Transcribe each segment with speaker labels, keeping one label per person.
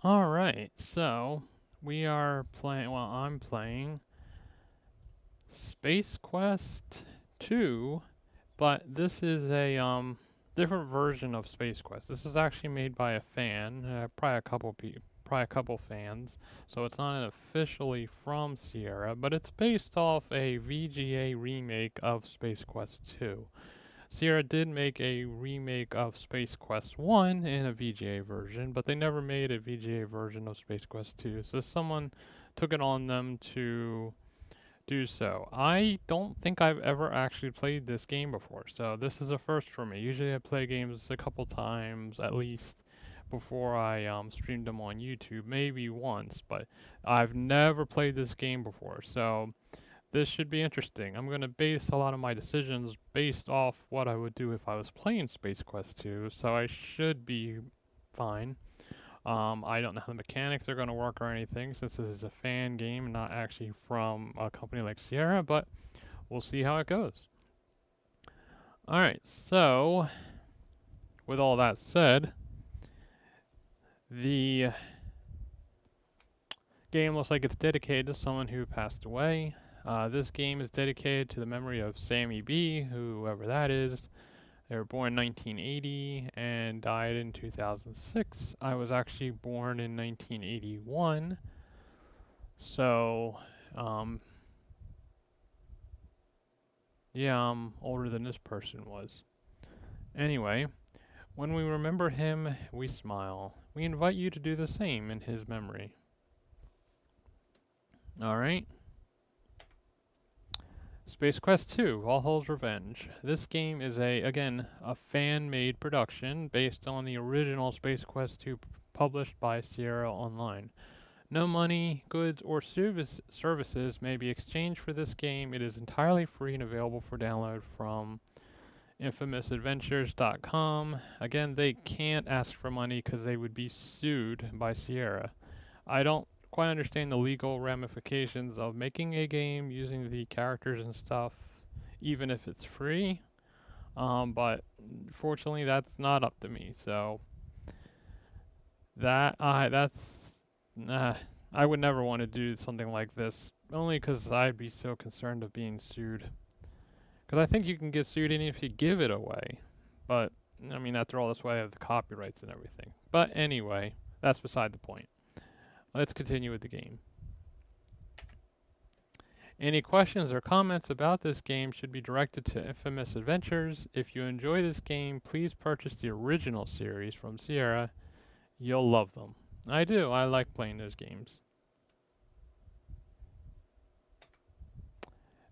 Speaker 1: Alright, so we are playing, well, I'm playing Space Quest 2, but this is a different version of Space Quest. This is actually made by a fan, probably a couple fans. So it's not officially from Sierra, but it's based off a VGA remake of Space Quest 2. Sierra did make a remake of Space Quest 1 in a VGA version, but they never made a VGA version of Space Quest 2. So someone took it on them to do so. I don't think I've ever actually played this game before, so this is a first for me. Usually I play games a couple times at least before I streamed them on YouTube, maybe once, but I've never played this game before, so this should be interesting. I'm going to base a lot of my decisions based off what I would do if I was playing Space Quest 2, so I should be fine. I don't know how the mechanics are going to work or anything since this is a fan game, not actually from a company like Sierra, but we'll see how it goes. Alright, so with all that said, the game looks like it's dedicated to someone who passed away. This game is dedicated to the memory of Sammy B, whoever that is. They were born in 1980 and died in 2006. I was actually born in 1981. So, yeah, I'm older than this person was. Anyway, when we remember him, we smile. We invite you to do the same in his memory. Alright. Space Quest 2, Vohauls Revenge. This game is again, a fan-made production based on the original Space Quest 2 published by Sierra Online. No money, goods, or services may be exchanged for this game. It is entirely free and available for download from infamousadventures.com. Again, they can't ask for money because they would be sued by Sierra. I don't quite understand the legal ramifications of making a game using the characters and stuff, even if it's free. But fortunately, that's not up to me. So I would never want to do something like this, only because I'd be so concerned of being sued. Because I think you can get sued even if you give it away. But I mean, after all, that's why I have the copyrights and everything. But anyway, that's beside the point. Let's continue with the game. Any questions or comments about this game should be directed to Infamous Adventures. If you enjoy this game, please purchase the original series from Sierra. You'll love them. I do. I like playing those games.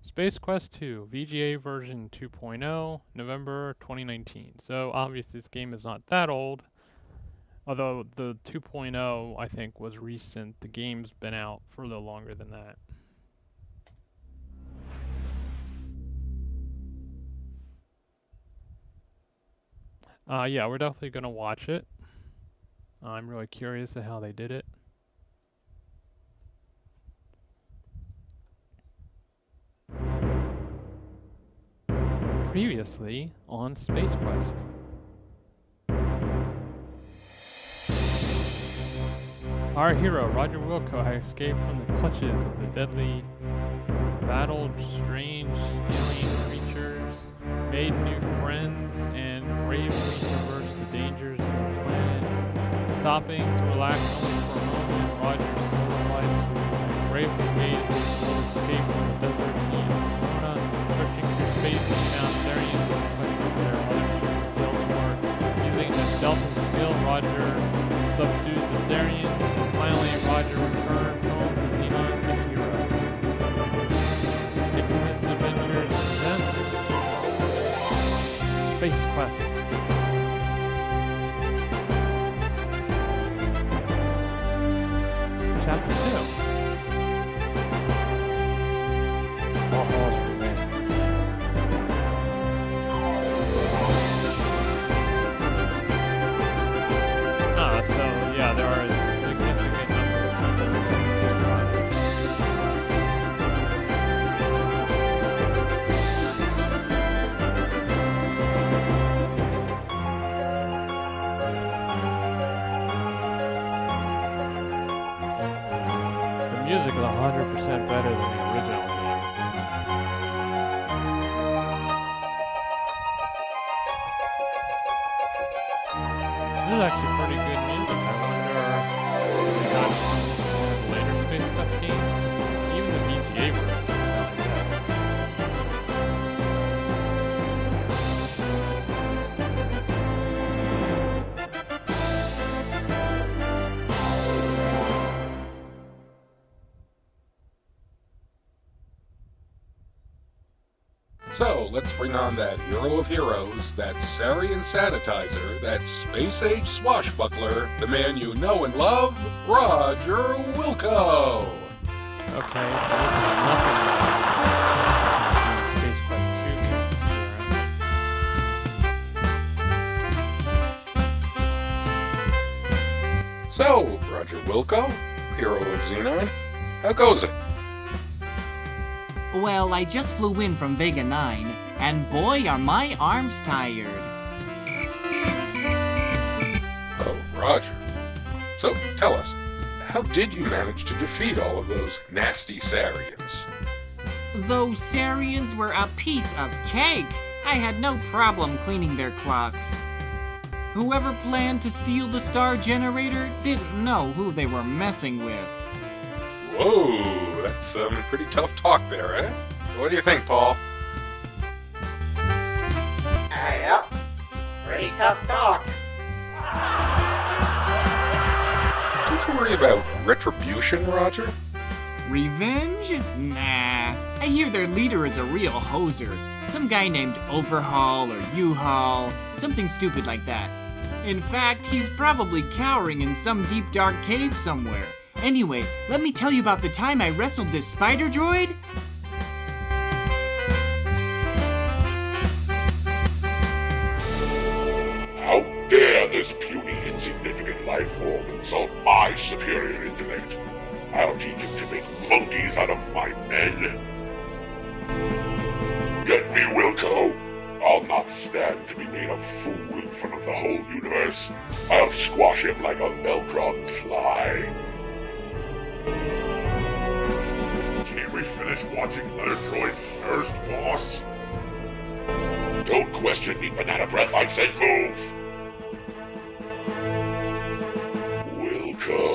Speaker 1: Space Quest 2, VGA version 2.0, November 2019. So obviously this game is not that old. Although the 2.0, I think, was recent. The game's been out for a little longer than that. Yeah, we're definitely going to watch it. I'm really curious to how they did it. Previously on Space Quest. Our hero, Roger Wilco, had escaped from the clutches of the deadly, battled strange alien creatures, made new friends, and bravely traversed the dangers of the planet. Stopping to relax only for a moment, Roger's solo life bravely made his escape from the desert heat of Corona, searching through space and found Therians reflecting their mothership Deltor. Using his stealth and skill, Roger subdued the Therians. Finally, Roger returned home to Xenon his hero. Infamous Adventures presents Space Quest. Chapter 2. Vohauls Revenge. So yeah, there are significant number of better than the original game. This is actually pretty good music. I wonder if they got one of the later Space Quest games, 'cause even the VGA version sounds good.
Speaker 2: So, let's bring on that hero of heroes, that Sarian sanitizer, that space-age swashbuckler, the man you know and love, Roger Wilco!
Speaker 1: Okay, so this is nothing like Space Quest 2 games.
Speaker 2: So, Roger Wilco, hero of Xenon, how goes it?
Speaker 3: Well, I just flew in from Vega 9, and boy are my arms tired.
Speaker 2: Oh, Roger. So, tell us, how did you manage to defeat all of those nasty Sarians?
Speaker 3: Those Sarians were a piece of cake. I had no problem cleaning their clocks. Whoever planned to steal the star generator didn't know who they were messing with.
Speaker 2: Whoa, that's some pretty tough talk there, eh? What do you think, Paul?
Speaker 4: Yep. Pretty tough talk.
Speaker 2: Don't you worry about retribution, Roger?
Speaker 3: Revenge? Nah. I hear their leader is a real hoser. Some guy named Overhaul or U-Haul. Something stupid like that. In fact, he's probably cowering in some deep dark cave somewhere. Anyway, let me tell you about the time I wrestled this spider droid.
Speaker 5: How dare this puny, insignificant life form insult my superior intellect? I'll teach him to make monkeys out of my men. Get me, Wilco. I'll not stand to be made a fool in front of the whole universe. I'll squash him like a Velcron fly. Can't we finish watching Letter Droid first, boss? Don't question me, banana breath. I said move. Wilco.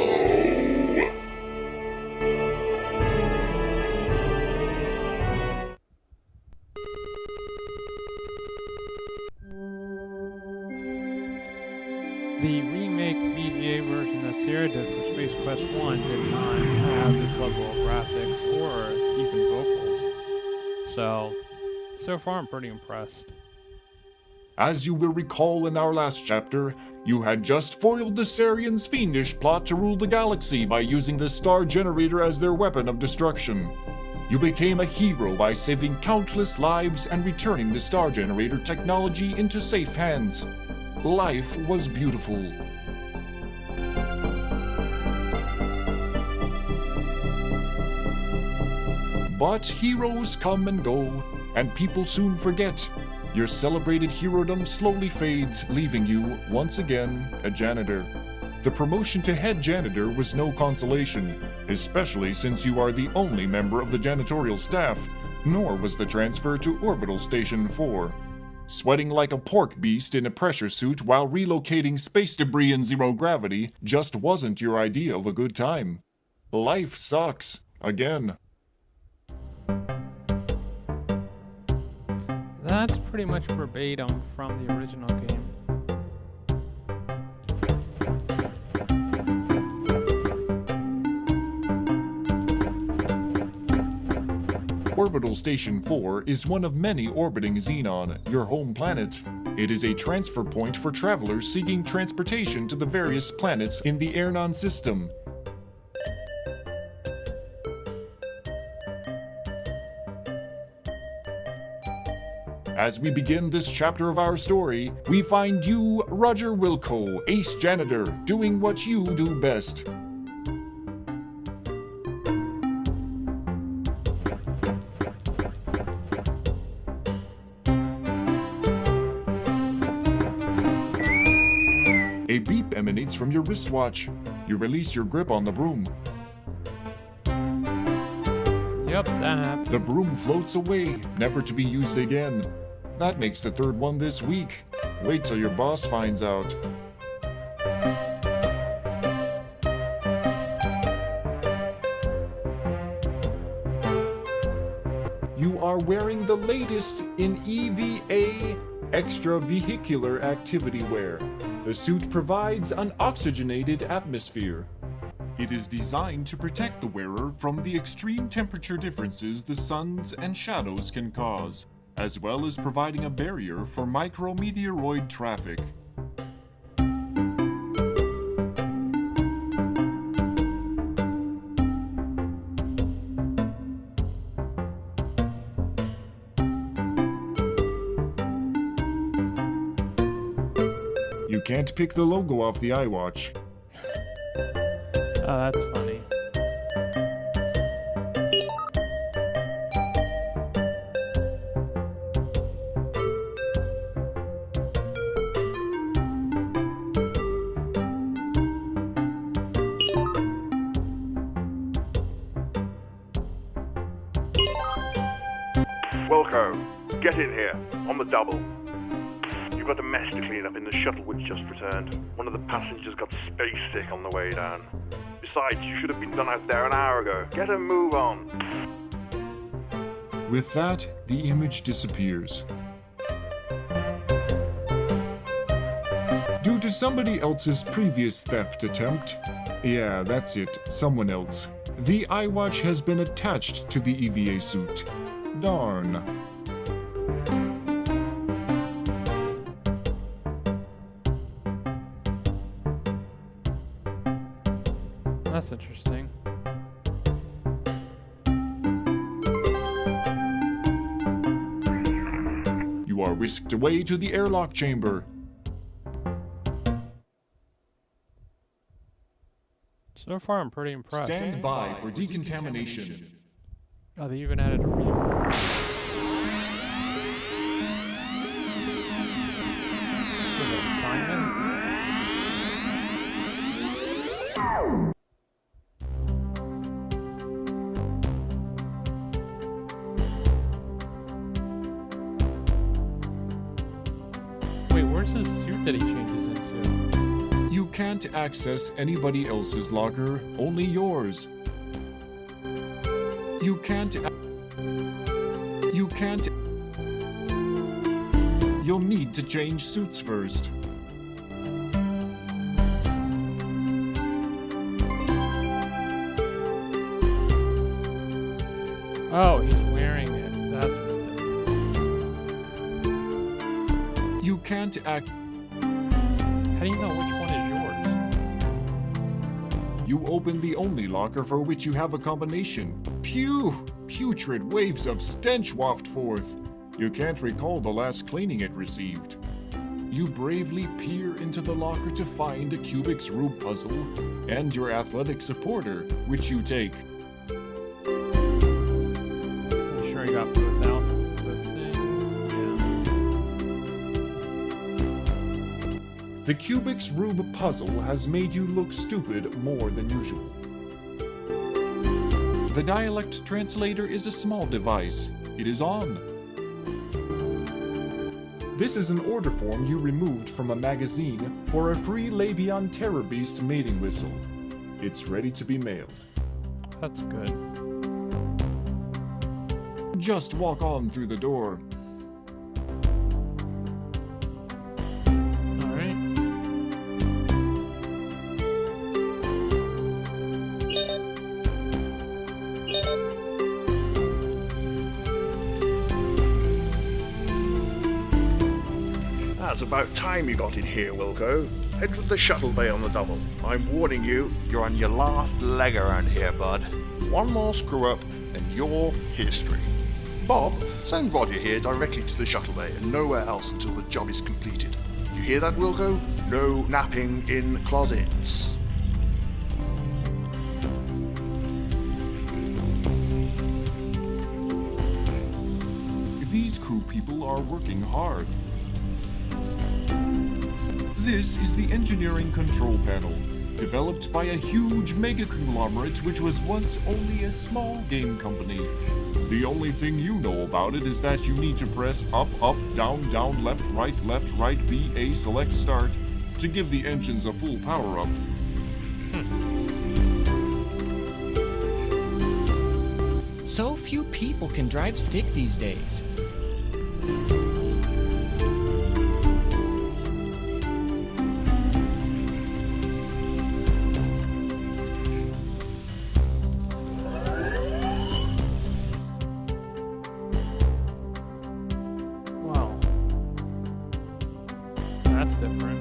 Speaker 1: The remake VGA version that Sierra did for Space Quest 1 did not have this level of graphics or even vocals. So far I'm pretty impressed.
Speaker 6: As you will recall in our last chapter, you had just foiled the Sarians' fiendish plot to rule the galaxy by using the star generator as their weapon of destruction. You became a hero by saving countless lives and returning the star generator technology into safe hands. Life was beautiful. But heroes come and go, and people soon forget. Your celebrated herodom slowly fades, leaving you, once again, a janitor. The promotion to head janitor was no consolation, especially since you are the only member of the janitorial staff, nor was the transfer to Orbital Station 4. Sweating like a pork beast in a pressure suit while relocating space debris in zero gravity just wasn't your idea of a good time. Life sucks. Again.
Speaker 1: That's pretty much verbatim from the original game.
Speaker 6: Orbital Station 4 is one of many orbiting Xenon, your home planet. It is a transfer point for travelers seeking transportation to the various planets in the Airnon system. As we begin this chapter of our story, we find you, Roger Wilco, Ace Janitor, doing what you do best. A beep emanates from your wristwatch. You release your grip on the broom.
Speaker 1: Yep, that happened.
Speaker 6: The broom floats away, never to be used again. That makes the third one this week. Wait till your boss finds out. You are wearing the latest in EVA extravehicular activity wear. The suit provides an oxygenated atmosphere. It is designed to protect the wearer from the extreme temperature differences the suns and shadows can cause, as well as providing a barrier for micrometeoroid traffic. You can't pick the logo off the iWatch.
Speaker 1: Oh, that's funny.
Speaker 5: Wilco, get in here, on the double. You've got a mess to clean up in the shuttle which just returned. One of the passengers got space sick on the way down. Besides, you should have been done out there an hour ago. Get a move on.
Speaker 6: With that, the image disappears. Due to somebody else's previous theft attempt, yeah, that's it, someone else, the iWatch has been attached to the EVA suit. Darn.
Speaker 1: That's interesting.
Speaker 6: You are whisked away to the airlock chamber.
Speaker 1: So far, I'm pretty impressed.
Speaker 6: Stand by for decontamination.
Speaker 1: Oh, they even added a reverb. Was it Simon? Wait, where's his suit that he changes into?
Speaker 6: You can't access anybody else's locker, only yours. You can't. You'll need to change suits first.
Speaker 1: Oh, he's wearing it. That's what's different.
Speaker 6: You can't act.
Speaker 1: How do you know which one is yours?
Speaker 6: You open the only locker for which you have a combination. Pew! Putrid waves of stench waft forth. You can't recall the last cleaning it received. You bravely peer into the locker to find a Kubik's Rube puzzle and your athletic supporter, which you take.
Speaker 1: I'm sure he got both out both things. Yeah.
Speaker 6: The Kubik's Rube puzzle has made you look stupid more than usual. The dialect translator is a small device. It is on. This is an order form you removed from a magazine for a free Labion Terror Beast mating whistle. It's ready to be mailed.
Speaker 1: That's good.
Speaker 6: Just walk on through the door.
Speaker 1: Alright.
Speaker 5: It's about time you got in here, Wilco. Head for the shuttle bay on the double. I'm warning you, you're on your last leg around here, bud. One more screw up, and you're history. Bob, send Roger here directly to the shuttle bay and nowhere else until the job is completed. Do you hear that, Wilco? No napping in closets.
Speaker 6: These crew people are working hard. This is the engineering control panel. developed by a huge mega conglomerate which was once only a small game company. The only thing you know about it is that you need to press up, up, down, down, left, right, B, A, select, start to give the engines a full power-up.
Speaker 7: So few people can drive stick these days.
Speaker 1: Wow. That's different.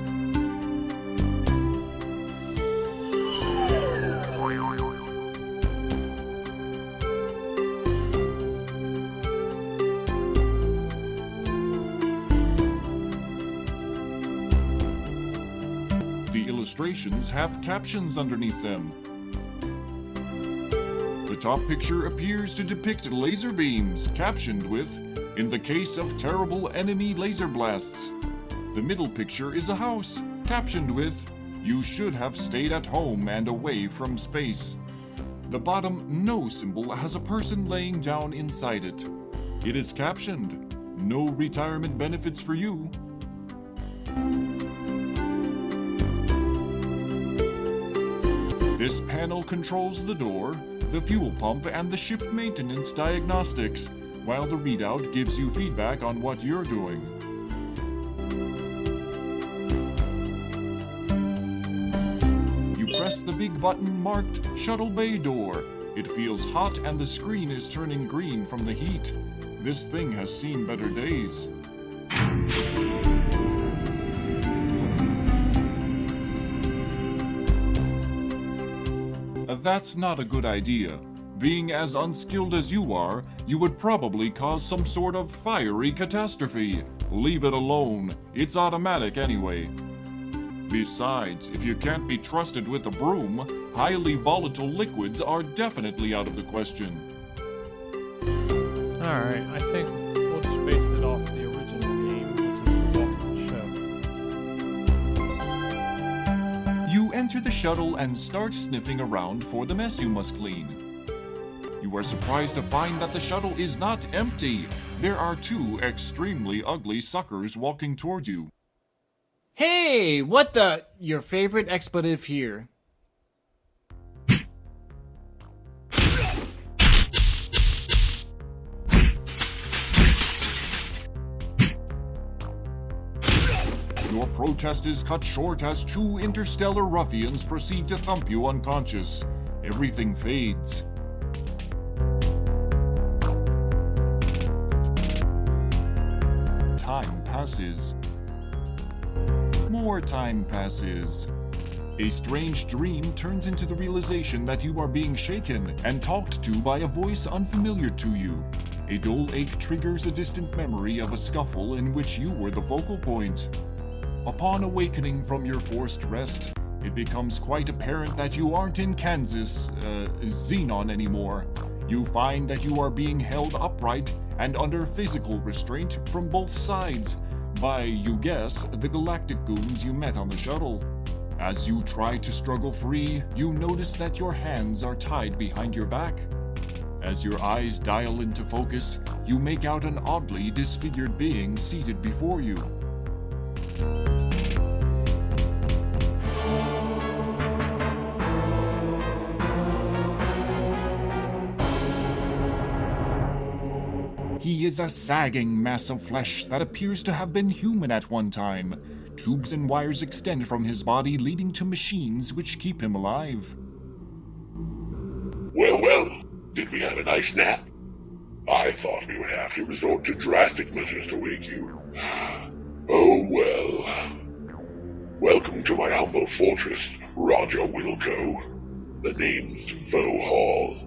Speaker 6: The illustrations have captions underneath them. The top picture appears to depict laser beams, captioned with, "In the case of terrible enemy laser blasts." The middle picture is a house, captioned with, "You should have stayed at home and away from space." The bottom no symbol has a person laying down inside it. It is captioned, "No retirement benefits for you." This panel controls the door, the fuel pump, and the ship maintenance diagnostics, while the readout gives you feedback on what you're doing. You press the big button marked Shuttle Bay Door. It feels hot and the screen is turning green from the heat. This thing has seen better days. That's not a good idea. Being as unskilled as you are, you would probably cause some sort of fiery catastrophe. Leave it alone. It's automatic anyway. Besides, if you can't be trusted with a broom, highly volatile liquids are definitely out of the question.
Speaker 1: Alright, I think we'll just base it off the original game, which is the Vulcan ship.
Speaker 6: You enter the shuttle and start sniffing around for the mess you must clean. You are surprised to find that the shuttle is not empty. There are two extremely ugly suckers walking toward you.
Speaker 3: Hey, what the? Your favorite expletive here.
Speaker 6: Your protest is cut short as two interstellar ruffians proceed to thump you unconscious. Everything fades. Time passes. More time passes. A strange dream turns into the realization that you are being shaken and talked to by a voice unfamiliar to you. A dull ache triggers a distant memory of a scuffle in which you were the focal point. Upon awakening from your forced rest, it becomes quite apparent that you aren't in Kansas, Xenon anymore. You find that you are being held upright and under physical restraint from both sides by, you guess, the galactic goons you met on the shuttle. As you try to struggle free, you notice that your hands are tied behind your back. As your eyes dial into focus, you make out an oddly disfigured being seated before you. He is a sagging mass of flesh that appears to have been human at one time. Tubes and wires extend from his body, leading to machines which keep him alive.
Speaker 8: Well, did we have a nice nap? I thought we would have to resort to drastic measures to wake you. Oh well. Welcome to my humble fortress, Roger Wilco. The name's Vohauls.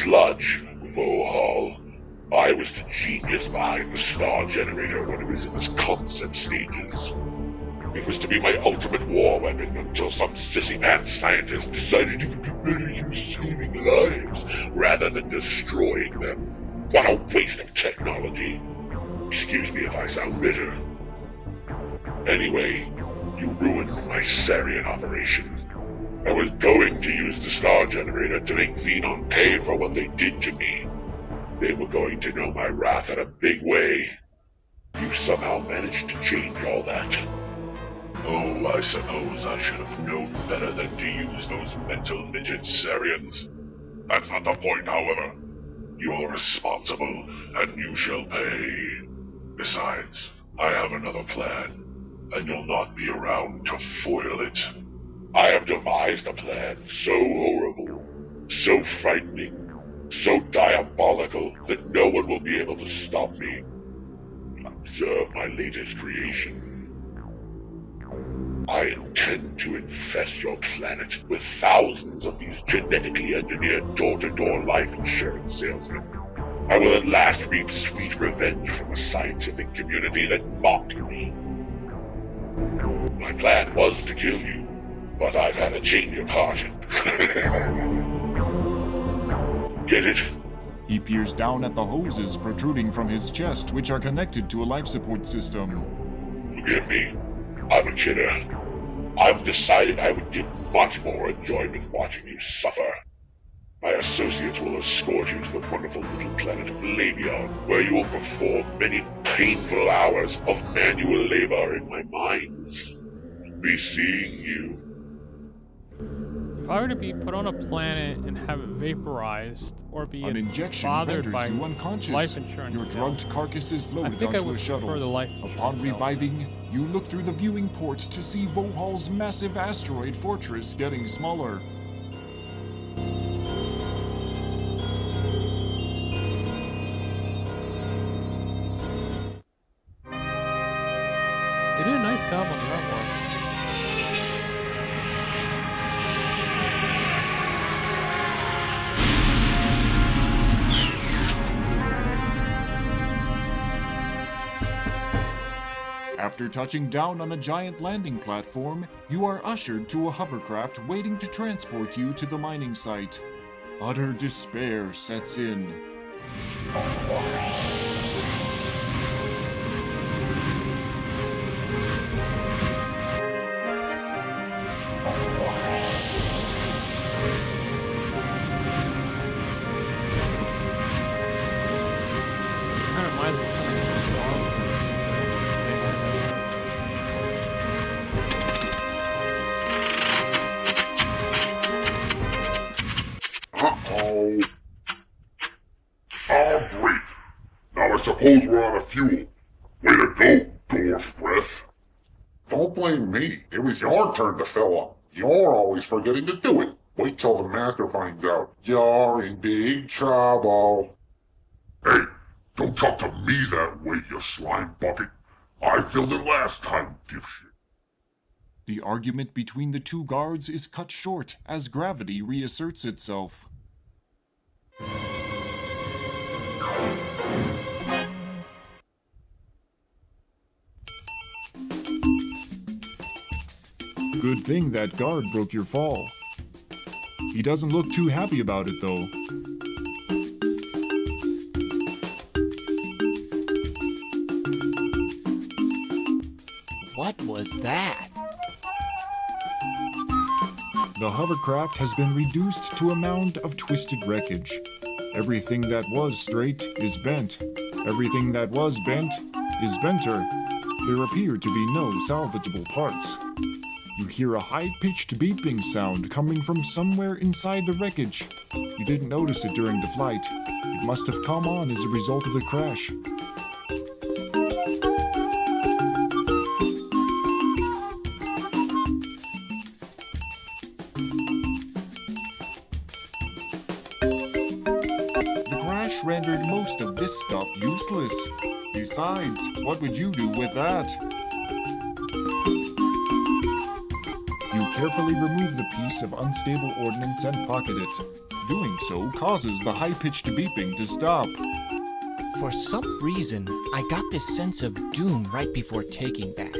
Speaker 8: Sludge Vohauls. I was the genius behind the star generator when it was in its concept stages. It was to be my ultimate war weapon until some sissy-man scientist decided it would be better used saving lives rather than destroying them. What a waste of technology. Excuse me if I sound bitter. Anyway, you ruined my Sarian operation. I was going to use the star generator to make Xenon pay for what they did to me. They were going to know my wrath in a big way. You somehow managed to change all that. Oh, I suppose I should have known better than to use those mental midgets, Sarians. That's not the point, however. You're responsible, and you shall pay. Besides, I have another plan, and you'll not be around to foil it. I have devised a plan so horrible, so frightening, so diabolical that no one will be able to stop me. Observe my latest creation. I intend to infest your planet with thousands of these genetically engineered door-to-door life insurance salesmen. I will at last reap sweet revenge from a scientific community that mocked me. My plan was to kill you, but I've had a change of heart. Get it?
Speaker 6: He peers down at the hoses protruding from his chest, which are connected to a life support system.
Speaker 8: Forgive me. I'm a kidder. I've decided I would get much more enjoyment watching you suffer. My associates will escort you to the wonderful little planet of Labion, where you will perform many painful hours of manual labor in my mines. Be seeing you.
Speaker 1: If I were to be put on a planet and have it vaporized, or be
Speaker 6: An injection
Speaker 1: bothered
Speaker 6: renders
Speaker 1: by
Speaker 6: you unconscious.
Speaker 1: life insurance
Speaker 6: Your drugged
Speaker 1: sales,
Speaker 6: carcass is
Speaker 1: I
Speaker 6: loaded
Speaker 1: think I
Speaker 6: onto
Speaker 1: would
Speaker 6: a shuttle.
Speaker 1: prefer the life insurance
Speaker 6: Upon
Speaker 1: sales.
Speaker 6: reviving, you look through the viewing port to see Vohauls' massive asteroid fortress getting smaller.
Speaker 1: They did a nice job on the artwork.
Speaker 6: After touching down on a giant landing platform, you are ushered to a hovercraft waiting to transport you to the mining site. Utter despair sets in.
Speaker 1: Kind of reminds me of something from Star Wars.
Speaker 8: Uh-oh. Oh, great. Now I suppose we're out of fuel. Way to go, dwarf breath.
Speaker 9: Don't blame me. It was your turn to fill up. You're always forgetting to do it. Wait till the master finds out. You're in big trouble.
Speaker 8: Hey, don't talk to me that way, you slime bucket. I filled it last time, dipshit.
Speaker 6: The argument between the two guards is cut short as gravity reasserts itself. Good thing that guard broke your fall. He doesn't look too happy about it, though.
Speaker 7: What was that?
Speaker 6: The hovercraft has been reduced to a mound of twisted wreckage. Everything that was straight is bent. Everything that was bent is benter. There appear to be no salvageable parts. You hear a high-pitched beeping sound coming from somewhere inside the wreckage. You didn't notice it during the flight. It must have come on as a result of the crash. The crash rendered most of this stuff useless. Besides, what would you do with that? You carefully remove the piece of unstable ordnance and pocket it. Doing so causes the high-pitched beeping to stop.
Speaker 7: For some reason, I got this sense of doom right before taking that.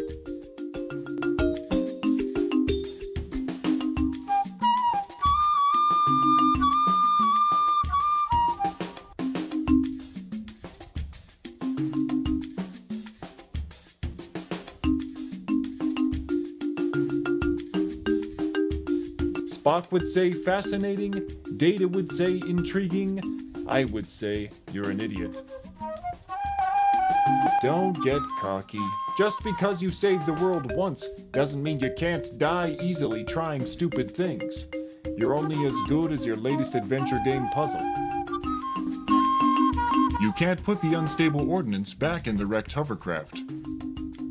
Speaker 6: Spock would say fascinating, Data would say intriguing, I would say you're an idiot. Don't get cocky. Just because you saved the world once doesn't mean you can't die easily trying stupid things. You're only as good as your latest adventure game puzzle. You can't put the unstable ordnance back in the wrecked hovercraft.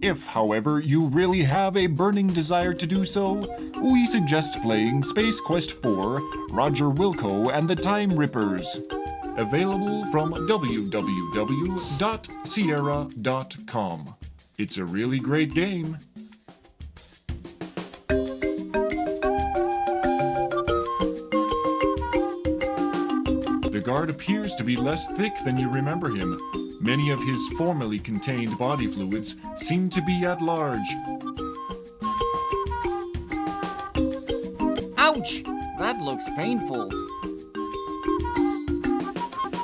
Speaker 6: If, however, you really have a burning desire to do so, we suggest playing Space Quest 4, Roger Wilco and the Time Rippers. Available from www.sierra.com. It's a really great game. The guard appears to be less thick than you remember him. Many of his formerly contained body fluids seem to be at large.
Speaker 3: Ouch! That looks painful.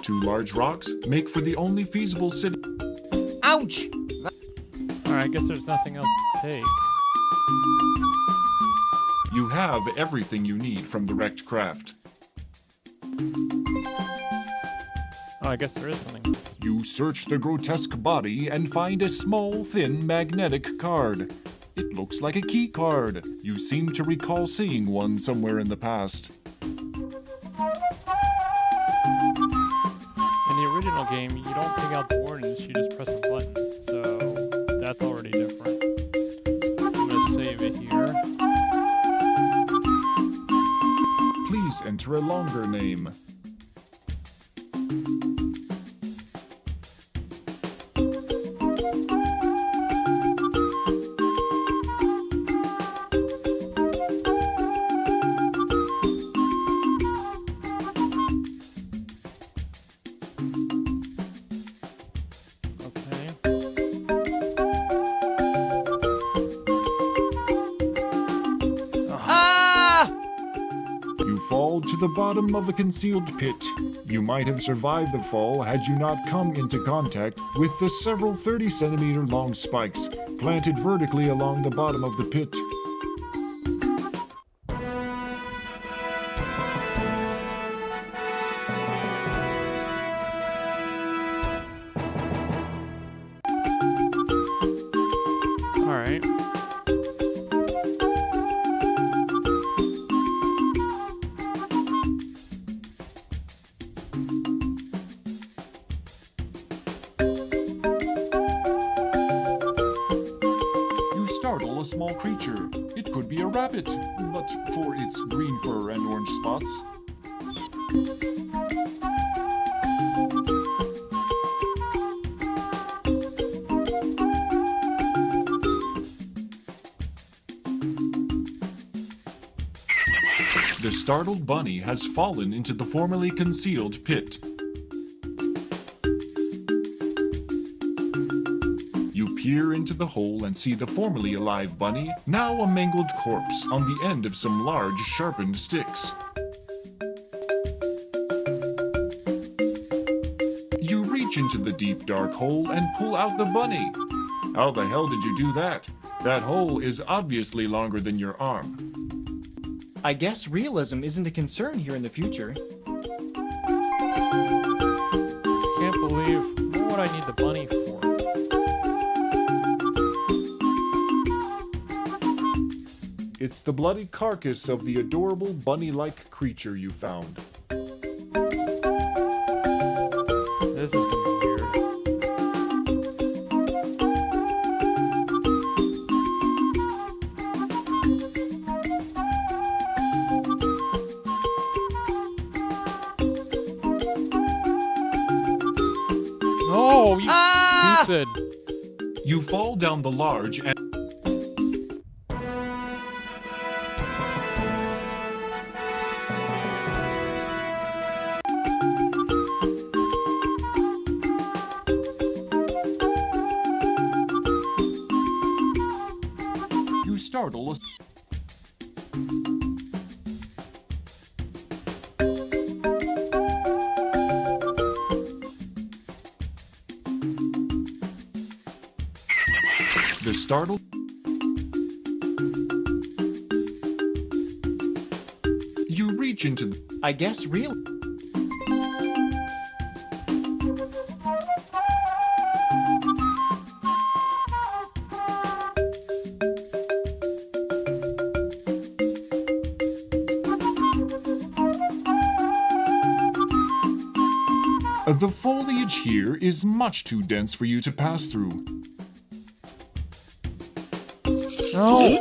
Speaker 6: Two large rocks make for the only feasible city.
Speaker 3: Ouch!
Speaker 1: Alright, I guess there's nothing else to take.
Speaker 6: You have everything you need from the wrecked craft.
Speaker 1: Oh, I guess there is something else.
Speaker 6: You search the grotesque body and find a small, thin, magnetic card. It looks like a key card. You seem to recall seeing one somewhere in the past.
Speaker 1: In the original game, you don't take out the ordnance, you just press a button. So, that's already different. I'm gonna save it here.
Speaker 6: Please enter a longer name. To the bottom of a concealed pit. You might have survived the fall had you not come into contact with the several 30-centimeter long spikes planted vertically along the bottom of the pit.
Speaker 1: Alright.
Speaker 6: Startle a small creature. It could be a rabbit, but for its green fur and orange spots. The startled bunny has fallen into the formerly concealed pit. You peer into the hole and see the formerly alive bunny, now a mangled corpse, on the end of some large sharpened sticks. You reach into the deep dark hole and pull out the bunny. How the hell did you do that? That hole is obviously longer than your arm.
Speaker 7: I guess realism isn't a concern here in the future.
Speaker 1: Can't believe what would I need the bunny for?
Speaker 6: It's the bloody carcass of the adorable bunny-like creature you found.
Speaker 1: This is gonna be weird. No, you stupid.
Speaker 6: You fall down the large and startle a... The startled... reach into
Speaker 7: I guess real.
Speaker 6: The foliage here is much too dense for you to pass through.
Speaker 1: No!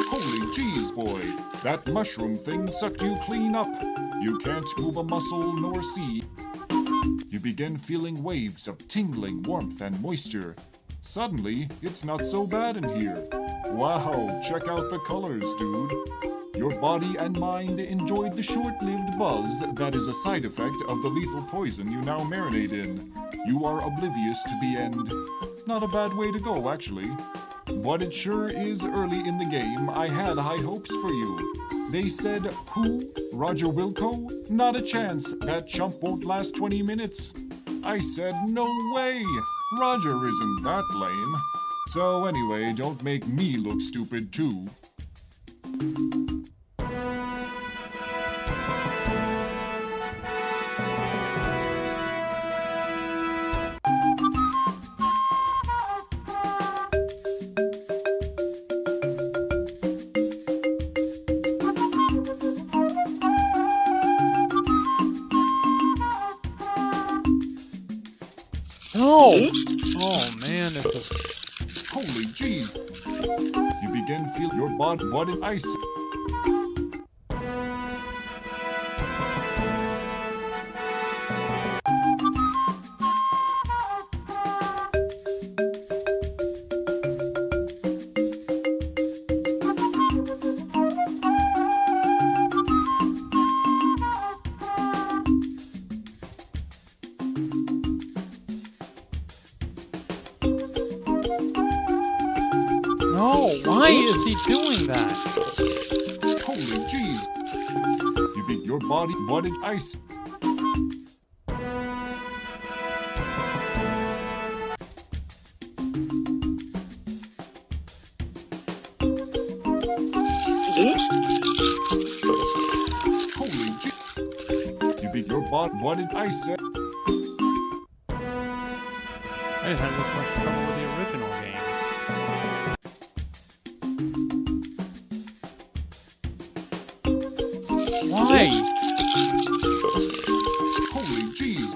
Speaker 6: Holy jeez, boy. That mushroom thing sucked you clean up. You can't move a muscle nor see. You begin feeling waves of tingling warmth and moisture. Suddenly, it's not so bad in here. Wow, check out the colors, dude. Your body and mind enjoyed the short-lived buzz that is a side effect of the lethal poison you now marinate in. You are oblivious to the end. Not a bad way to go, actually. But it sure is early in the game. I had high hopes for you. They said, who? Roger Wilco? Not a chance. That chump won't last 20 minutes. I said, no way. Roger isn't that lame. So anyway, don't make me look stupid too.
Speaker 1: No! Oh man, this is...
Speaker 6: Holy jeez. You begin to feel your body. What did I say?
Speaker 1: No! Why is he doing that?
Speaker 6: Holy jeez. You beat your body. What did I say? Holy jeez. You beat your body. What did I say?
Speaker 1: I didn't have this much trouble with the original game. Why?
Speaker 6: Holy jeez.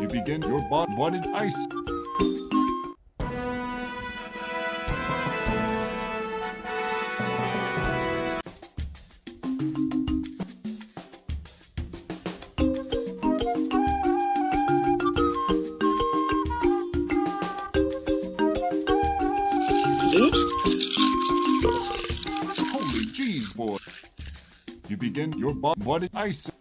Speaker 6: You begin your body. What did I say? Holy jeez, boy. You begin your body. What did I say?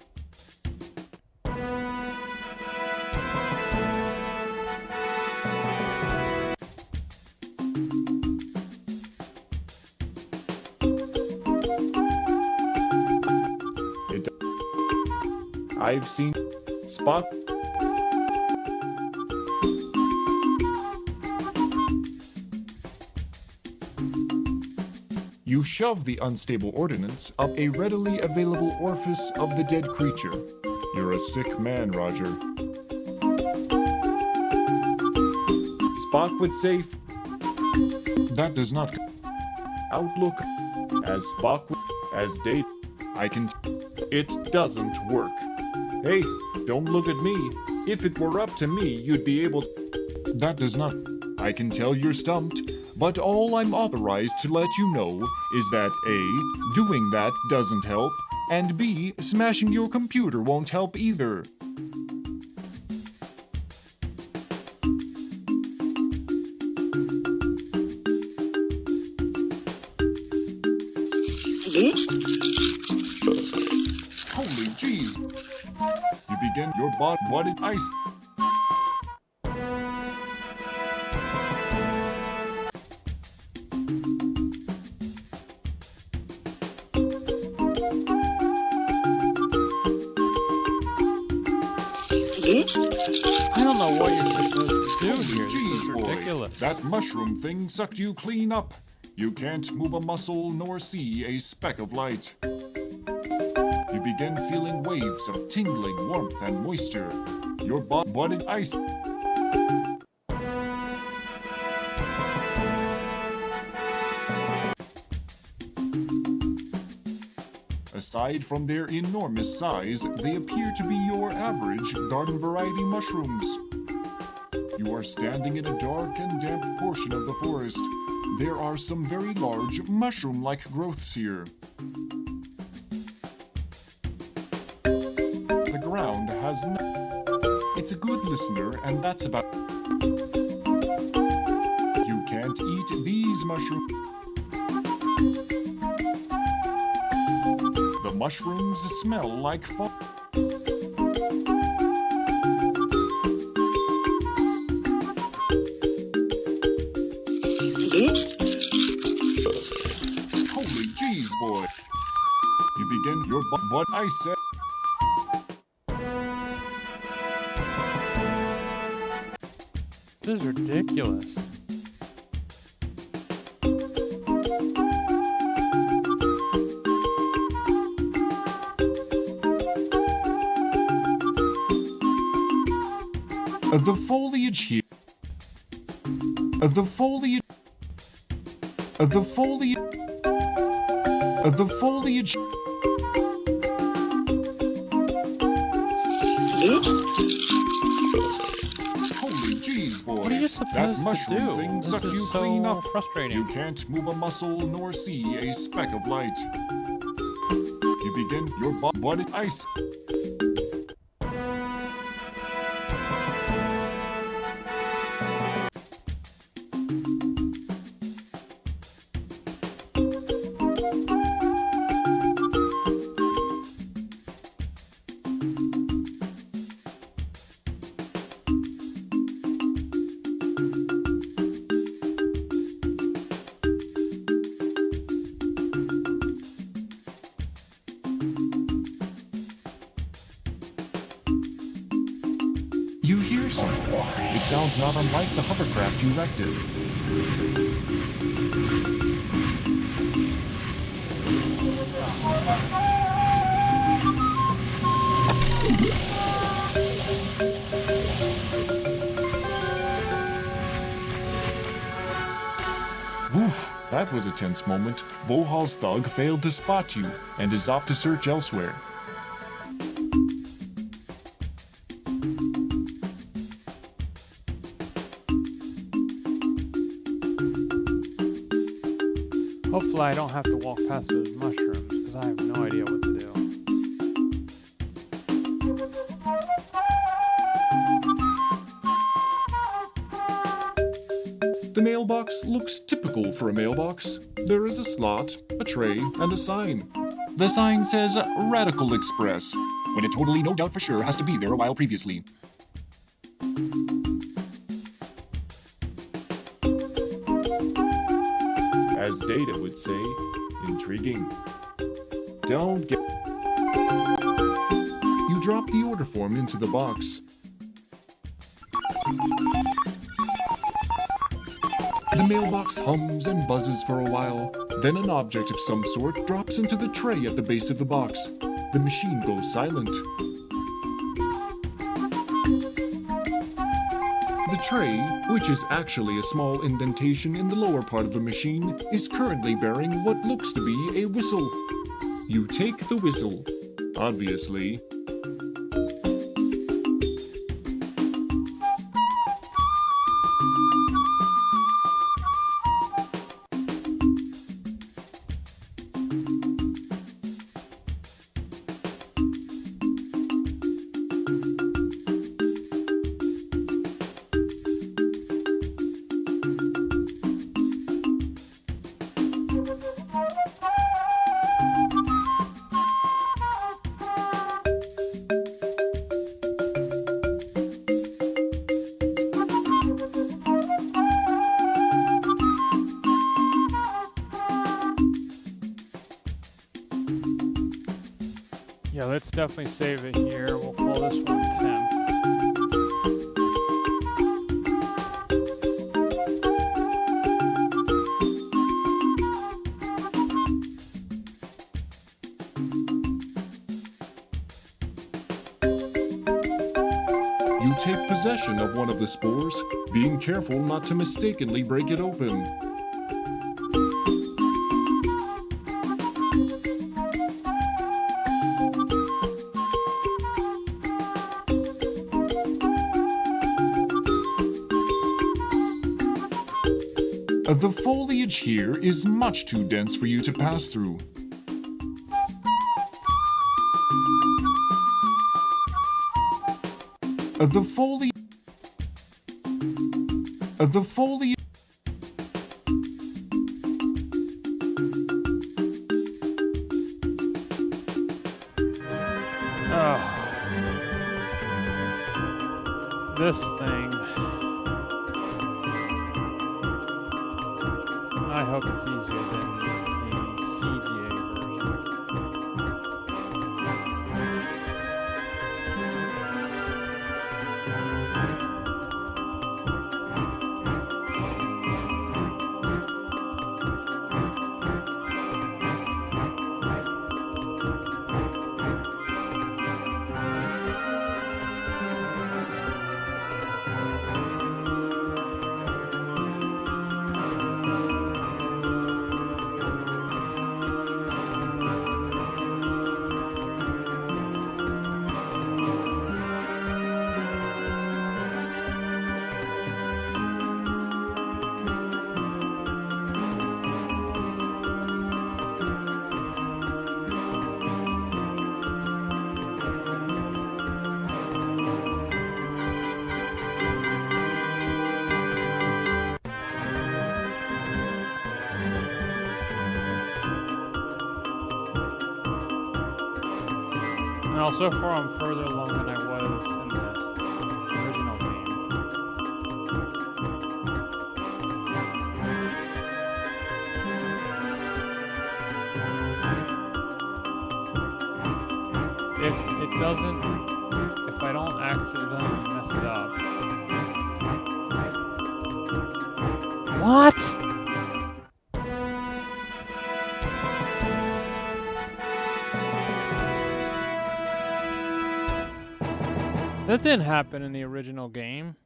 Speaker 6: I've seen Spock. You shove the unstable ordnance up a readily available orifice of the dead creature. You're a sick man, Roger. Spock would say, that does not outlook as Spock as date. I can. It doesn't work. Hey, don't look at me. If it were up to me, you'd be able. That does not. I can tell you're stumped. But all I'm authorized to let you know is that A, doing that doesn't help, and B, smashing your computer won't help either. Holy jeez. You begin your bot. What did I say?
Speaker 1: I don't know what you're supposed to do here. This is
Speaker 6: Jeez, boy.
Speaker 1: ridiculous.
Speaker 6: That mushroom thing sucked you clean up. You can't move a muscle nor see a speck of light. You begin feeling waves of tingling warmth and moisture. Your body ice. Aside from their enormous size, they appear to be your average garden variety mushrooms. You are standing in a dark and damp portion of the forest. There are some very large mushroom-like growths here. The ground has It's a good listener, and that's about. You can't eat these mushrooms. The mushrooms smell like fun. Holy jeez, boy. You begin your what I said.
Speaker 1: This is ridiculous.
Speaker 6: The foliage here. The foliage. The foliage. The foliage. Holy jeez, boy.
Speaker 1: What are you supposed
Speaker 6: That
Speaker 1: to
Speaker 6: mushroom
Speaker 1: do?
Speaker 6: thing
Speaker 1: This
Speaker 6: sucked
Speaker 1: is
Speaker 6: you
Speaker 1: so
Speaker 6: clean up.
Speaker 1: frustrating.
Speaker 6: You can't move a muscle nor see a speck of light. You begin your body ice. You hear something. It sounds not unlike the hovercraft you wrecked it. Woof, that was a tense moment. Vohauls' thug failed to spot you and is off to search elsewhere.
Speaker 1: Hopefully I don't have to walk past those mushrooms, because I have no idea what to do.
Speaker 6: The mailbox looks typical for a mailbox. There is a slot, a tray, and a sign. The sign says Radical Express, when it totally no doubt for sure has to be there a while previously. As Data would say, intriguing. Don't get. You drop the order form into the box. The mailbox hums and buzzes for a while. Then an object of some sort drops into the tray at the base of the box. The machine goes silent. The tray, which is actually a small indentation in the lower part of the machine, is currently bearing what looks to be a whistle. You take the whistle, obviously.
Speaker 1: Yeah, let's definitely save it here. We'll call this one temp.
Speaker 6: possession of one of the spores, being careful not to mistakenly break it open. The foliage here is much too dense for you to pass through. The foliage.
Speaker 1: This thing. I hope it's easier than the CGA version. Now, so far I'm further along than I was in the original game. If it doesn't, if I don't accidentally mess it up. What? That didn't happen in the original game.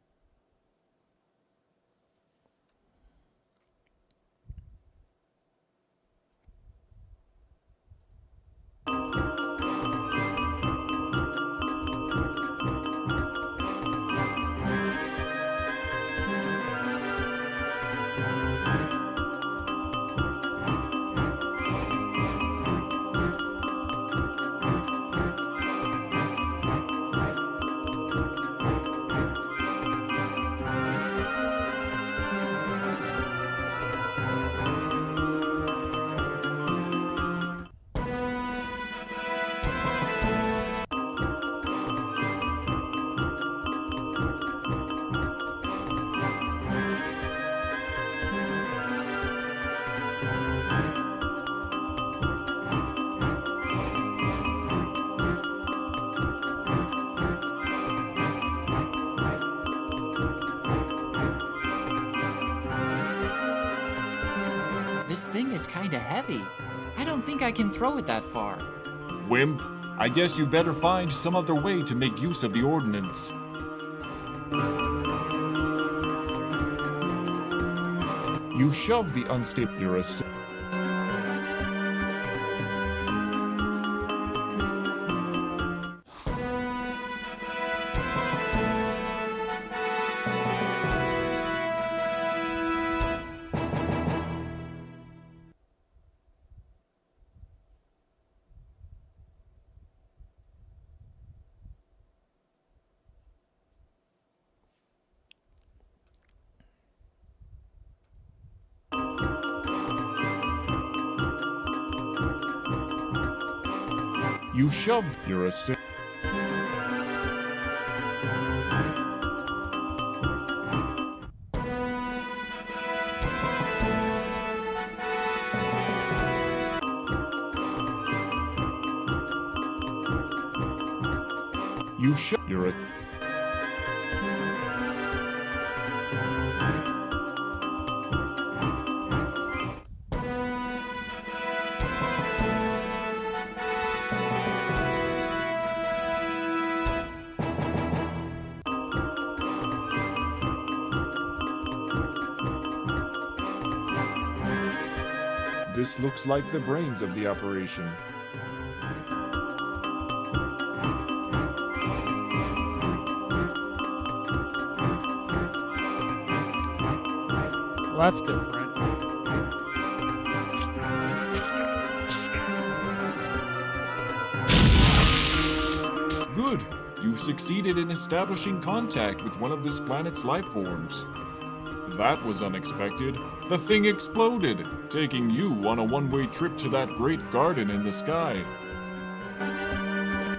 Speaker 7: This thing is kinda heavy. I don't think I can throw it that far.
Speaker 6: Wimp, I guess you better find some other way to make use of the ordnance. You shove the unstable nearest. You shove your assail. You shove your. This looks like the brains of the operation.
Speaker 1: Well, that's different.
Speaker 6: Good. You've succeeded in establishing contact with one of this planet's life forms. That was unexpected. The thing exploded, taking you on a one-way trip to that great garden in the sky.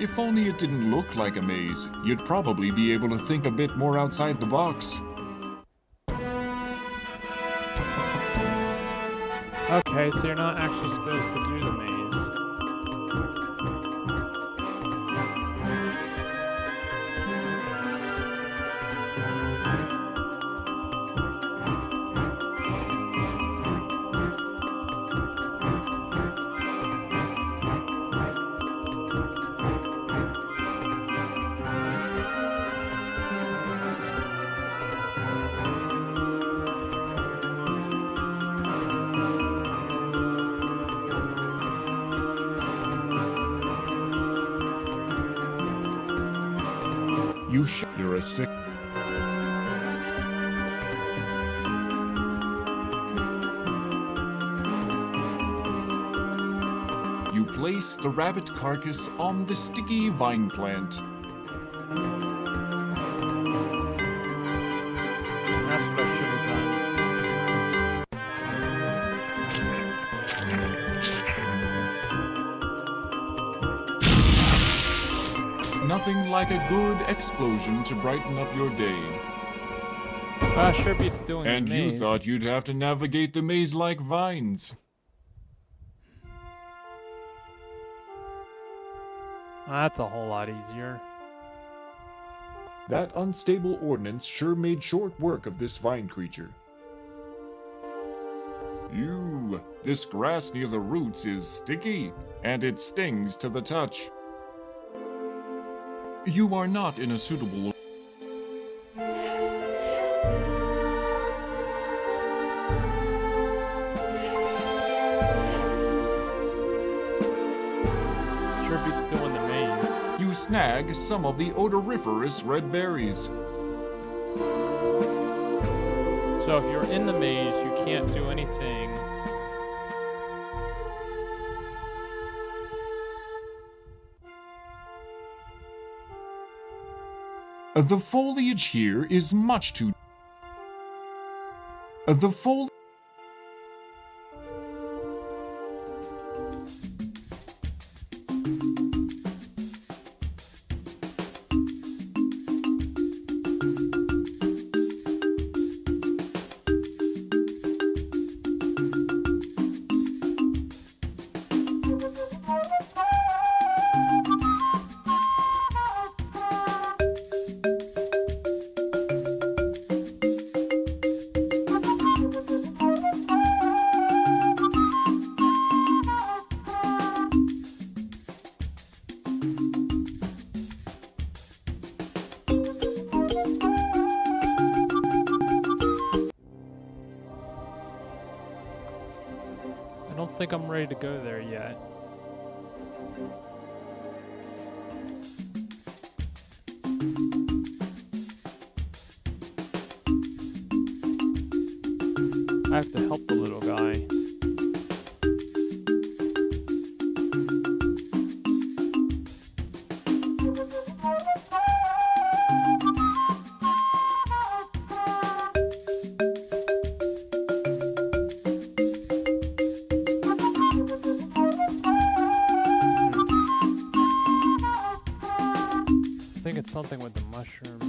Speaker 6: If only it didn't look like a maze, you'd probably be able to think a bit more outside the box.
Speaker 1: Okay, so you're not actually supposed to do the maze.
Speaker 6: You're a sick... You place the rabbit carcass on the sticky vine plant.
Speaker 1: That's what I should have done.
Speaker 6: Nothing like a good explosion to brighten up your day.
Speaker 1: Sure beats doing
Speaker 6: And
Speaker 1: the maze.
Speaker 6: you thought you'd have to navigate the maze like vines.
Speaker 1: That's a whole lot easier.
Speaker 6: That unstable ordnance sure made short work of this vine creature. This grass near the roots is sticky, and it stings to the touch. You are not in a suitable...
Speaker 1: Sure beats doing the maze.
Speaker 6: You snag some of the odoriferous red berries.
Speaker 1: So if you're in the maze, you can't do anything.
Speaker 6: The foliage here is much too... The foliage...
Speaker 1: I don't think I'm ready to go there yet. I have to help the little guy. I think it's something with the mushrooms.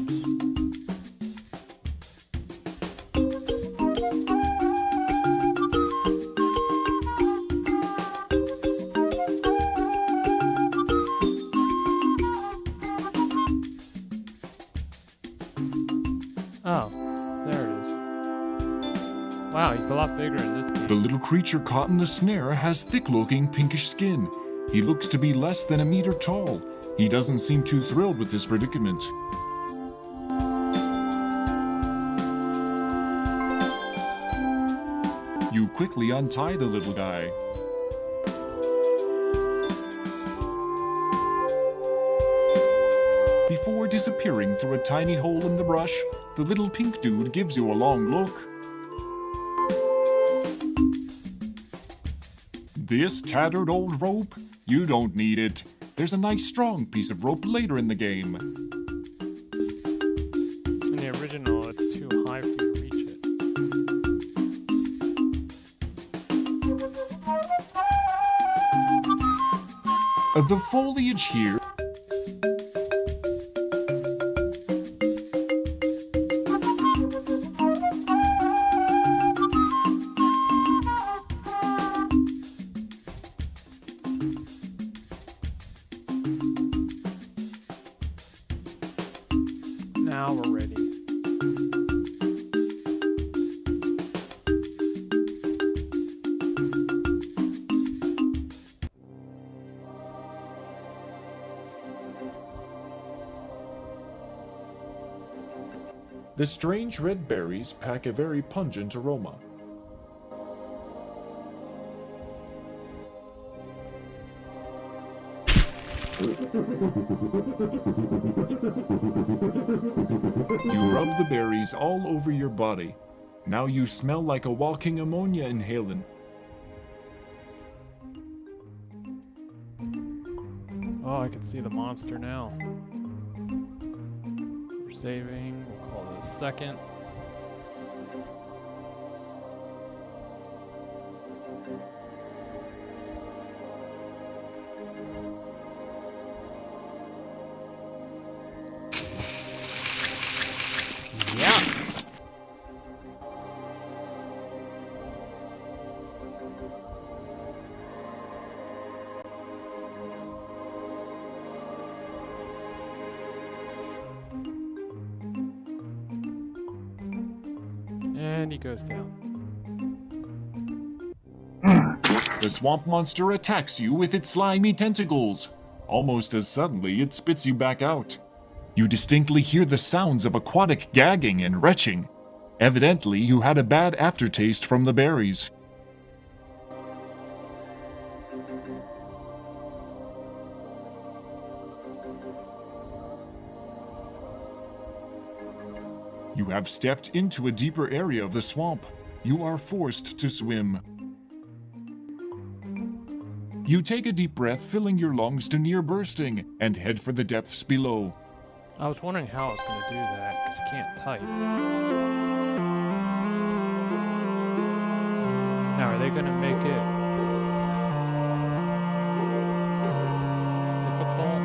Speaker 1: Oh, there it is. Wow, he's a lot bigger in this game.
Speaker 6: The little creature caught in the snare has thick-looking pinkish skin. He looks to be less than a meter tall. He doesn't seem too thrilled with this predicament. You quickly untie the little guy. Before disappearing through a tiny hole in the brush, the little pink dude gives you a long look. This tattered old rope? You don't need it. There's a nice strong piece of rope later in the game.
Speaker 1: In the original, it's too high for you to reach it.
Speaker 6: The foliage here
Speaker 1: Now we're ready.
Speaker 6: The strange red berries pack a very pungent aroma. You rub the berries all over your body. Now you smell like a walking ammonia inhalant.
Speaker 1: Oh, I can see the monster now. We're saving. We'll call this second.
Speaker 3: Yuck.
Speaker 1: And he goes down.
Speaker 6: The swamp monster attacks you with its slimy tentacles. Almost as suddenly, it spits you back out. You distinctly hear the sounds of aquatic gagging and retching. Evidently, you had a bad aftertaste from the berries. You have stepped into a deeper area of the swamp. You are forced to swim. You take a deep breath, filling your lungs to near bursting, and head for the depths below.
Speaker 1: I was wondering how it's going to do that, because you can't type. Now, are they going to make it difficult?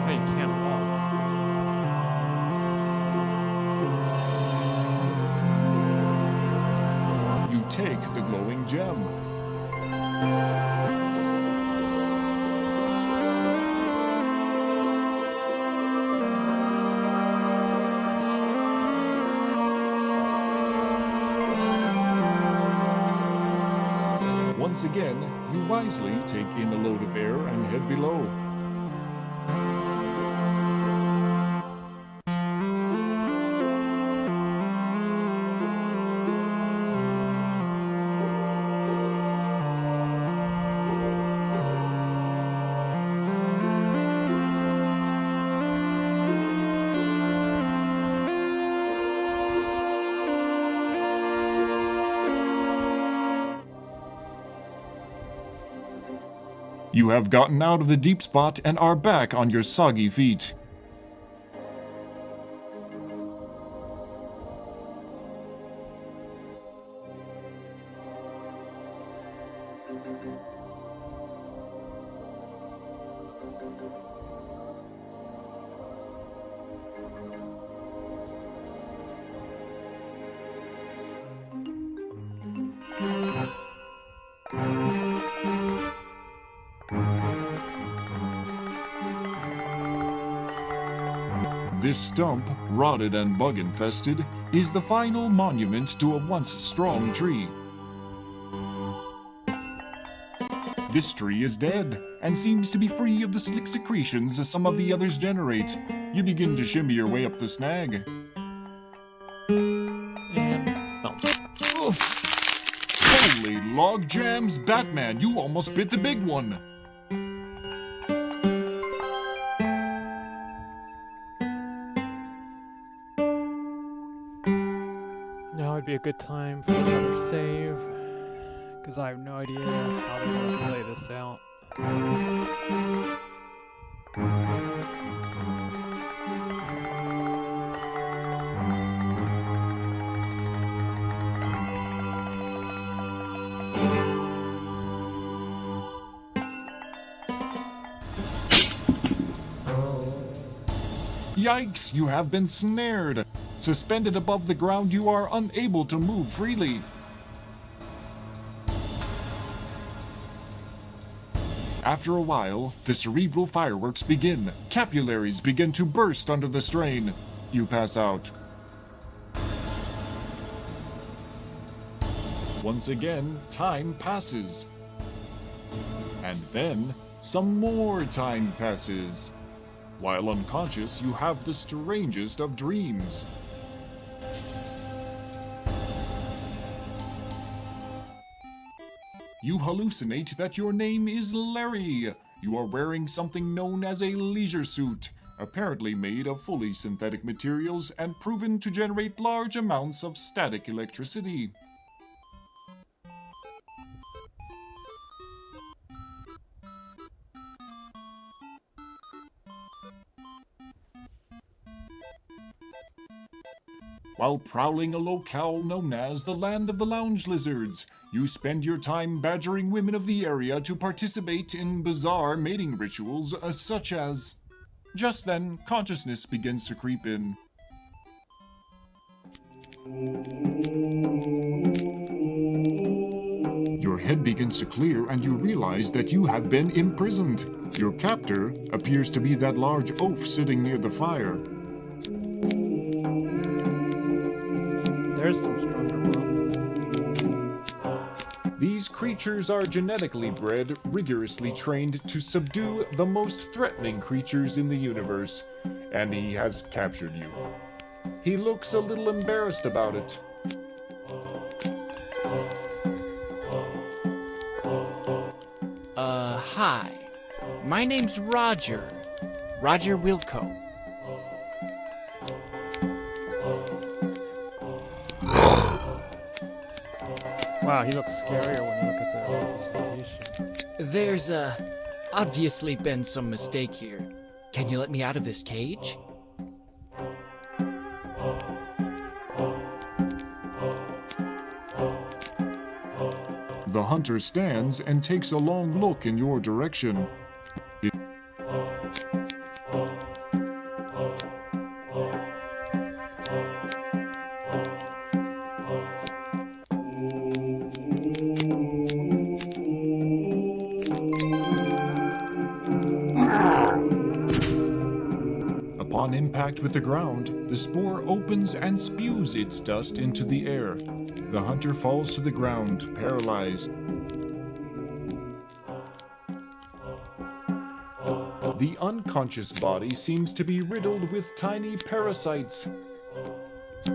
Speaker 1: Oh, you can't walk.
Speaker 6: You take the glowing gem. Once again, you wisely take in a load of air and head below. You have gotten out of the deep spot and are back on your soggy feet. This stump, rotted and bug-infested, is the final monument to a once strong tree. This tree is dead, and seems to be free of the slick secretions some of the others generate. You begin to shimmy your way up the snag.
Speaker 1: And thump.
Speaker 6: Oof! Holy log jams, Batman, you almost bit the big one!
Speaker 1: Now would be a good time for another save, because I have no idea how they're going to play this out.
Speaker 6: Yikes, you have been snared! Suspended above the ground, you are unable to move freely. After a while, the cerebral fireworks begin. Capillaries begin to burst under the strain. You pass out. Once again, time passes. And then, some more time passes. While unconscious, you have the strangest of dreams. You hallucinate that your name is Larry. You are wearing something known as a leisure suit, apparently made of fully synthetic materials and proven to generate large amounts of static electricity. While prowling a locale known as the Land of the Lounge Lizards, you spend your time badgering women of the area to participate in bizarre mating rituals such as... Just then, consciousness begins to creep in. Your head begins to clear and you realize that you have been imprisoned. Your captor appears to be that large oaf sitting near the fire.
Speaker 1: There's some stronger rope.
Speaker 6: These creatures are genetically bred, rigorously trained to subdue the most threatening creatures in the universe, and he has captured you. He looks a little embarrassed about it.
Speaker 7: Hi. My name's Roger. Roger Wilco.
Speaker 1: Wow, he looks scarier when you look at the representation.
Speaker 7: There's, obviously been some mistake here. Can you let me out of this cage?
Speaker 6: The hunter stands and takes a long look in your direction. Upon impact with the ground, the spore opens and spews its dust into the air. The hunter falls to the ground, paralyzed. The unconscious body seems to be riddled with tiny parasites. You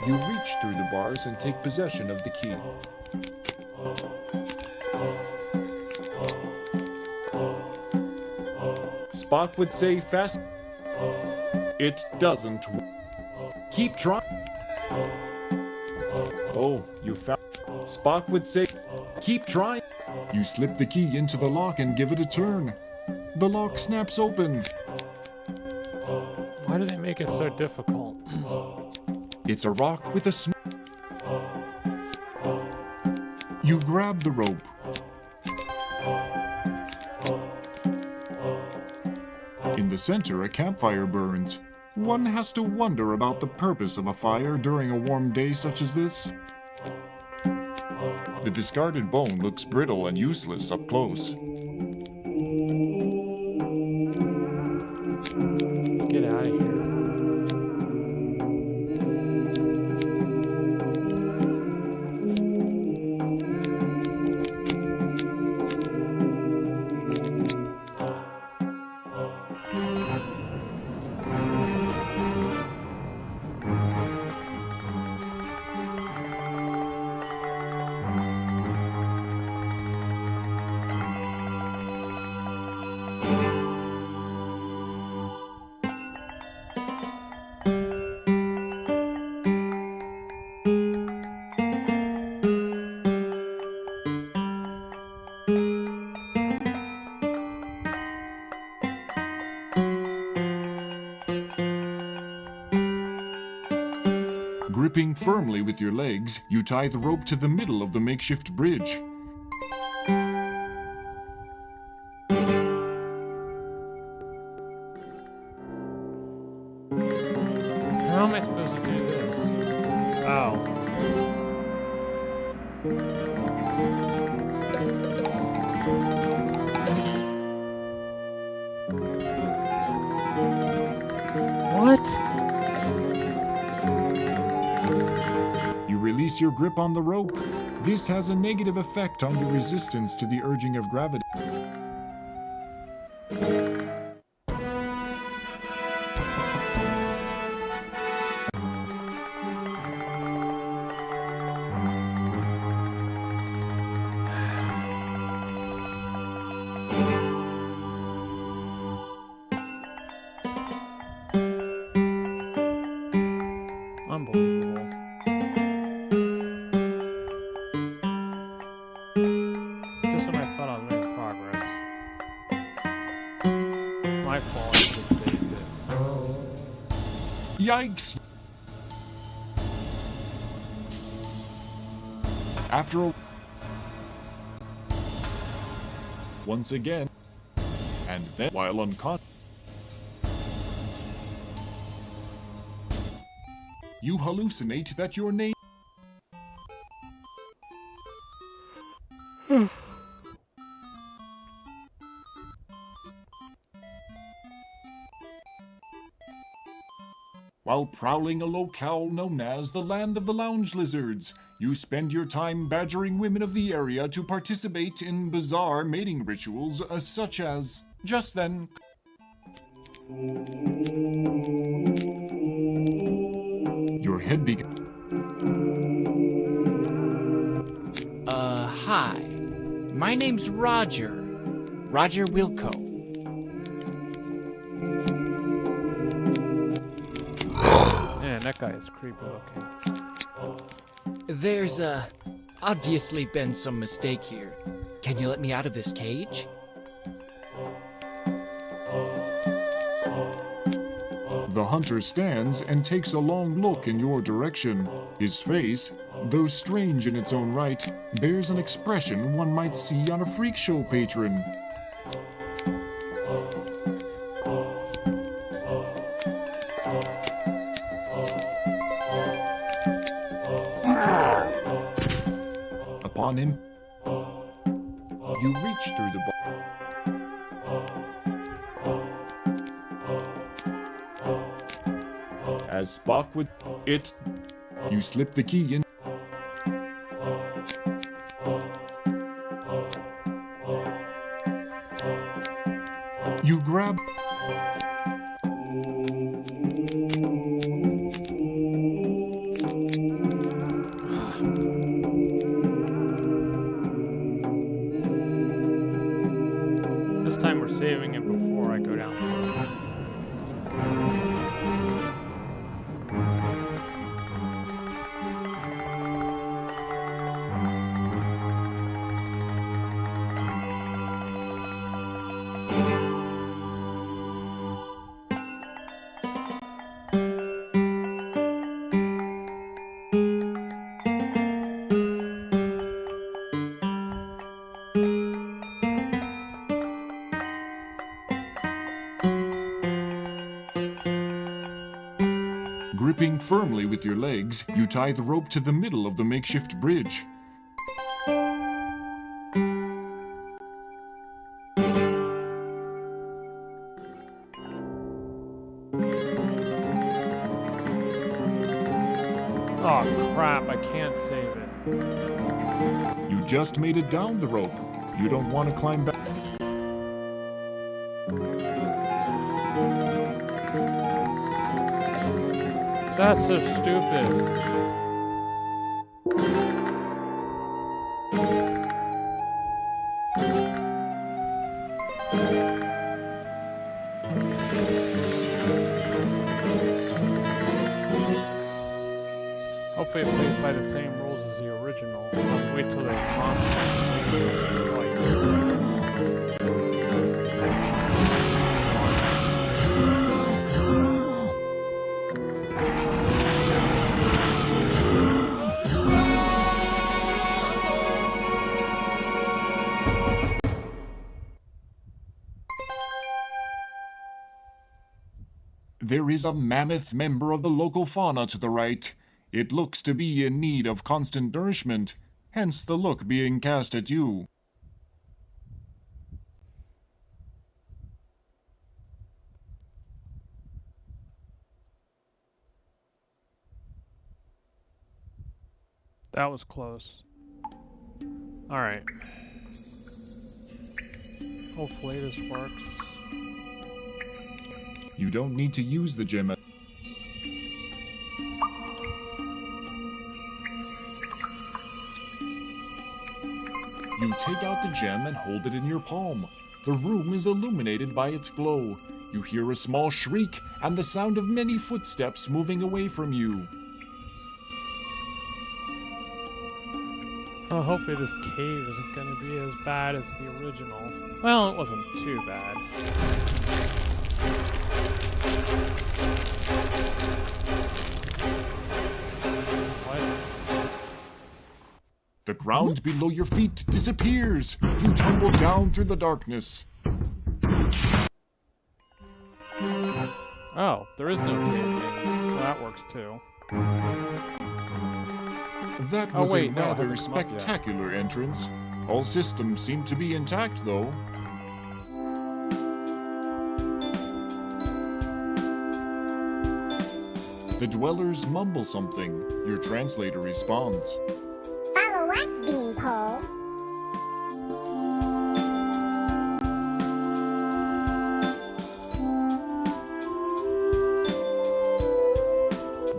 Speaker 6: reach through the bars and take possession of the key. Spock would say fast. It doesn't work. Keep trying. Oh, you found. Spock would say, keep trying. You slip the key into the lock and give it a turn. The lock snaps open.
Speaker 1: Why do they make it so difficult?
Speaker 6: It's a rock with a You grab the rope. In the center, a campfire burns. One has to wonder about the purpose of a fire during a warm day such as this. The discarded bone looks brittle and useless up close. Gripping firmly with your legs, you tie the rope to the middle of the makeshift bridge.
Speaker 1: How am I supposed to do this? Oh. What?
Speaker 6: You release your grip on the rope. This has a negative effect on your resistance to the urging of gravity.
Speaker 1: Unbelievable. Just when I thought I was making progress. My fault, I just saved it.
Speaker 6: Yikes! After a... Once again, and then while unconscious, you hallucinate that your name... While prowling a locale known as the Land of the Lounge Lizards, you spend your time badgering women of the area to participate in bizarre mating rituals such as... Just then... Your head began...
Speaker 7: Hi. My name's Roger. Roger Wilco.
Speaker 1: Man, that guy is creepy looking.
Speaker 7: There's, obviously been some mistake here. Can you let me out of this cage?
Speaker 6: The hunter stands and takes a long look in your direction. His face, though strange in its own right, bears an expression one might see on a freak show patron. Upon him, you reach through the As Spock would it, you slip the key in. You grab.
Speaker 1: This time we're saving it before I go down the road.
Speaker 6: Gripping firmly with your legs, you tie the rope to the middle of the makeshift bridge.
Speaker 1: Oh crap, I can't save it.
Speaker 6: You just made it down the rope. You don't want to climb back.
Speaker 1: That's just stupid. Hopefully it plays by the same rules as the original. Let's wait till they monster.
Speaker 6: There is a mammoth member of the local fauna to the right. It looks to be in need of constant nourishment, hence the look being cast at you.
Speaker 1: That was close. Alright. Hopefully this works.
Speaker 6: You don't need to use the gem. You take out the gem and hold it in your palm. The room is illuminated by its glow. You hear a small shriek and the sound of many footsteps moving away from you.
Speaker 1: Oh, hopefully this cave isn't going to be as bad as the original. Well, it wasn't too bad. What?
Speaker 6: The ground below your feet disappears. You tumble down through the darkness.
Speaker 1: Oh, there is no cave games, so that works too.
Speaker 6: That
Speaker 1: Oh,
Speaker 6: was
Speaker 1: wait,
Speaker 6: a
Speaker 1: no, it
Speaker 6: rather
Speaker 1: hasn't come up yet.
Speaker 6: spectacular entrance. All systems seem to be intact, though. The dwellers mumble something. Your translator responds.
Speaker 10: Follow us, Beanpole.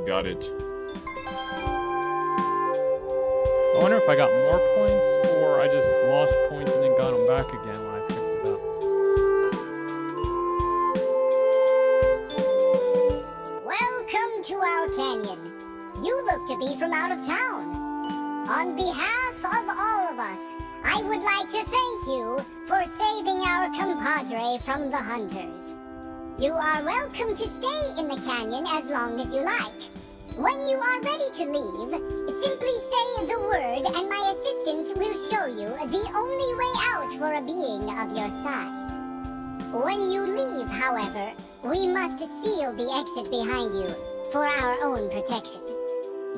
Speaker 6: Got it.
Speaker 1: I wonder if I got more points, or I just lost points and then got them back again when I picked it up.
Speaker 10: Welcome to our canyon. You look to be from out of town. On behalf of all of us, I would like to thank you for saving our compadre from the hunters. You are welcome to stay in the canyon as long as you like. When you are ready to leave, simply say the word and my assistants will show you the only way out for a being of your size. When you leave, however, we must seal the exit behind you for our own protection.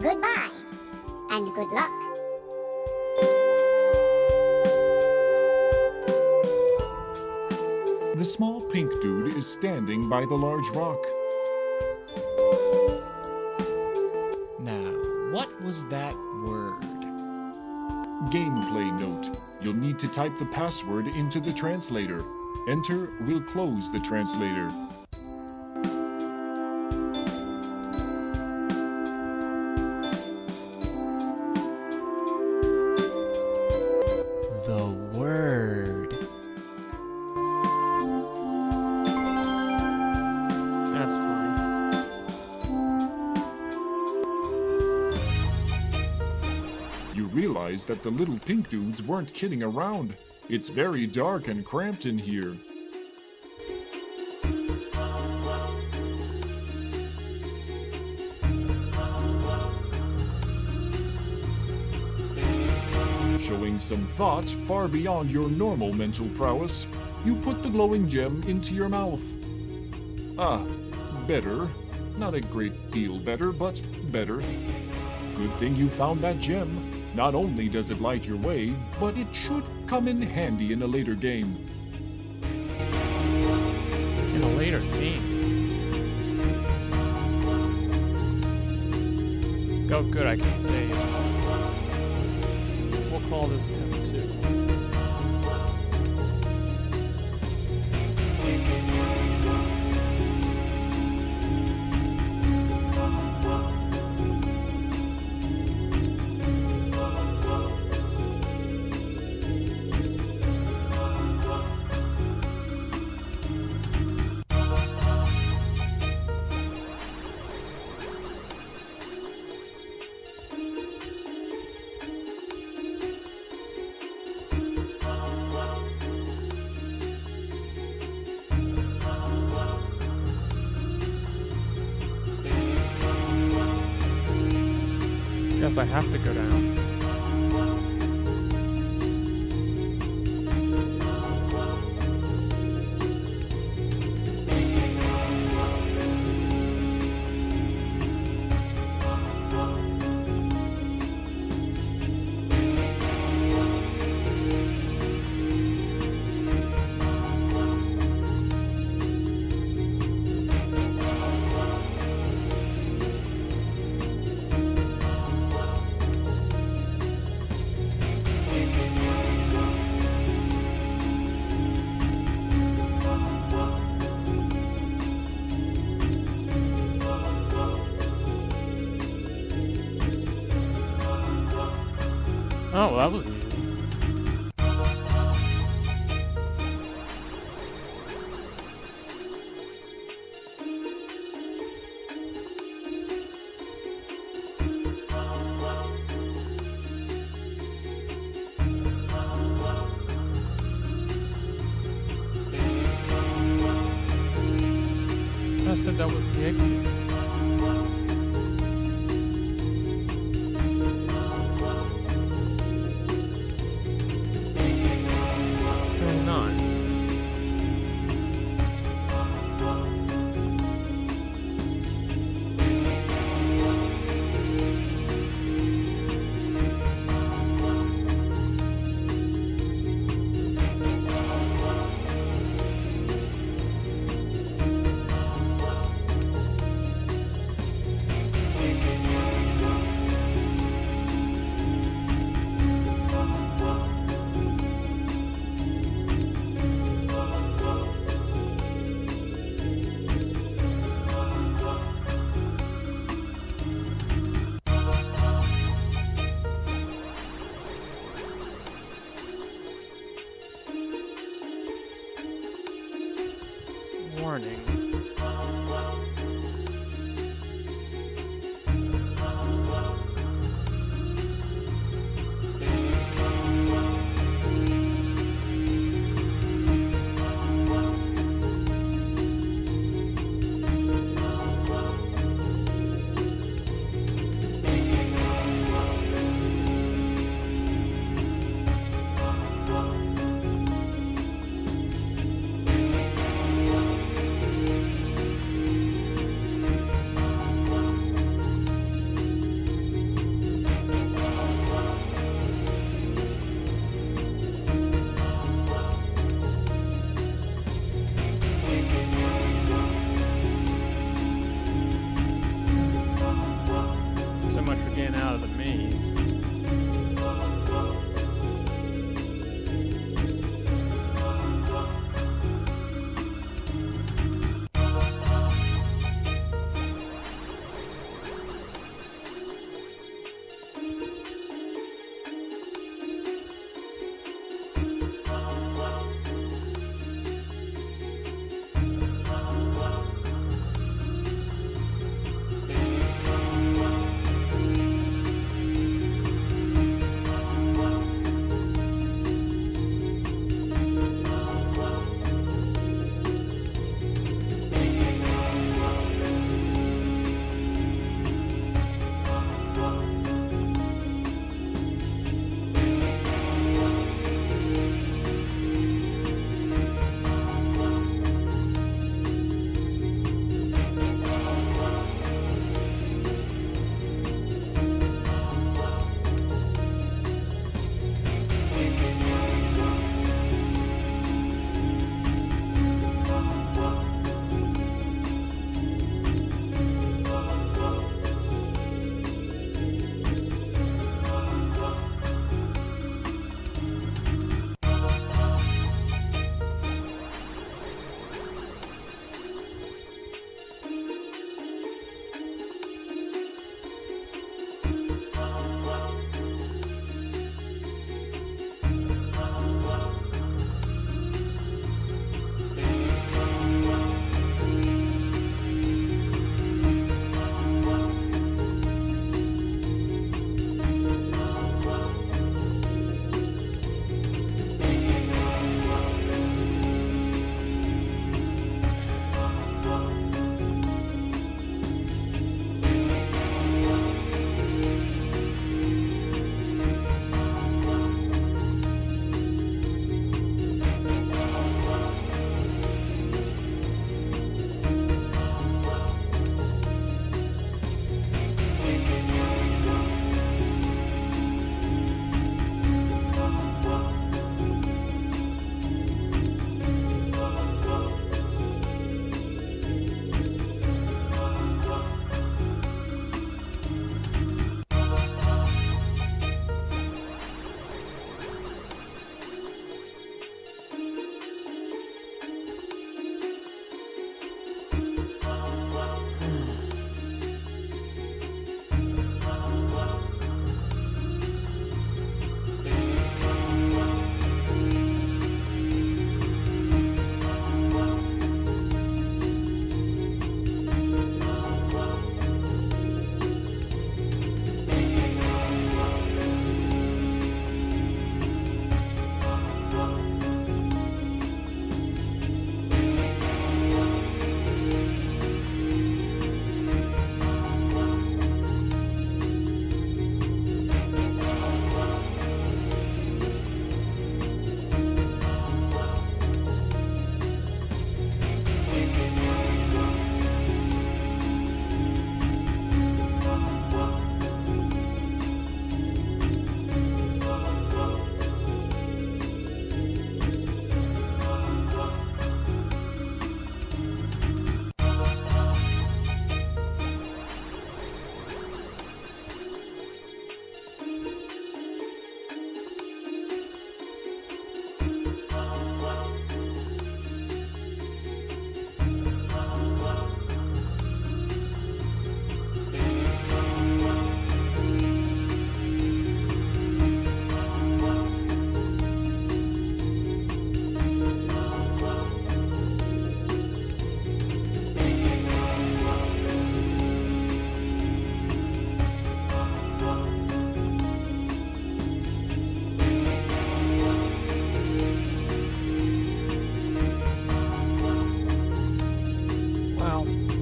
Speaker 10: Goodbye, and good luck.
Speaker 6: The small pink dude is standing by the large rock.
Speaker 7: Now, what was that word?
Speaker 6: Gameplay note. You'll need to type the password into the translator. Enter will close the translator.
Speaker 7: The word.
Speaker 1: That's fine.
Speaker 6: You realize that the little pink dudes weren't kidding around. It's very dark and cramped in here. Showing some thought far beyond your normal mental prowess, you put the glowing gem into your mouth. Ah, better. Not a great deal better, but better. Good thing you found that gem. Not only does it light your way, but it should come in handy in a later game.
Speaker 1: In a later game. Go good, I can save. We'll call this Tim 2. guess I have to go down. Oh, well, that was easy. I said that was the exit. Warning.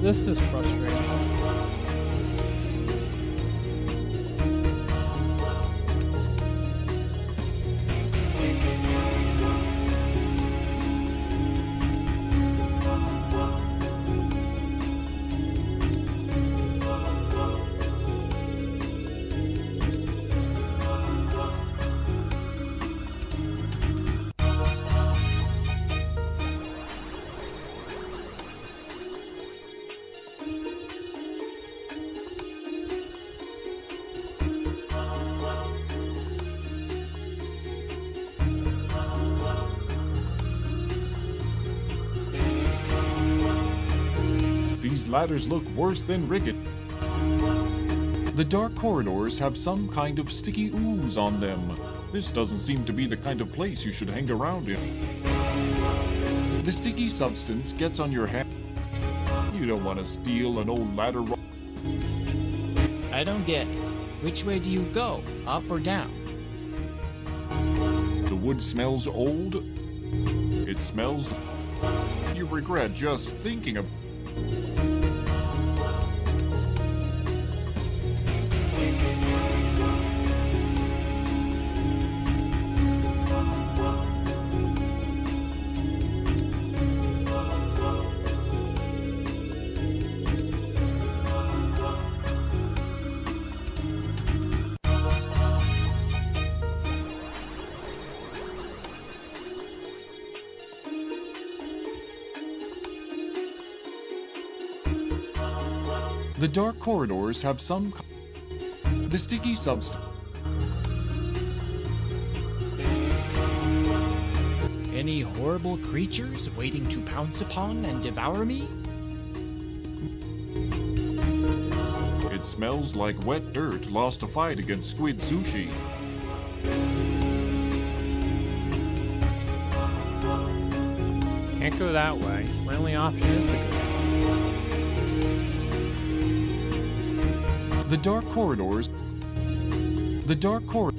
Speaker 1: This is frustrating.
Speaker 6: These ladders look worse than rigged. The dark corridors have some kind of sticky ooze on them. This doesn't seem to be the kind of place you should hang around in. The sticky substance gets on your hand. You don't want to steal an old ladder.
Speaker 7: I don't get it. Which way do you go? Up or down?
Speaker 6: The wood smells old. It smells. You regret just thinking of. The dark corridors have some. The sticky substance.
Speaker 7: Any horrible creatures waiting to pounce upon and devour me?
Speaker 6: It smells like wet dirt lost a fight against squid sushi.
Speaker 1: Can't go that way. My only option is to go.
Speaker 6: The dark corridors. The dark corridor.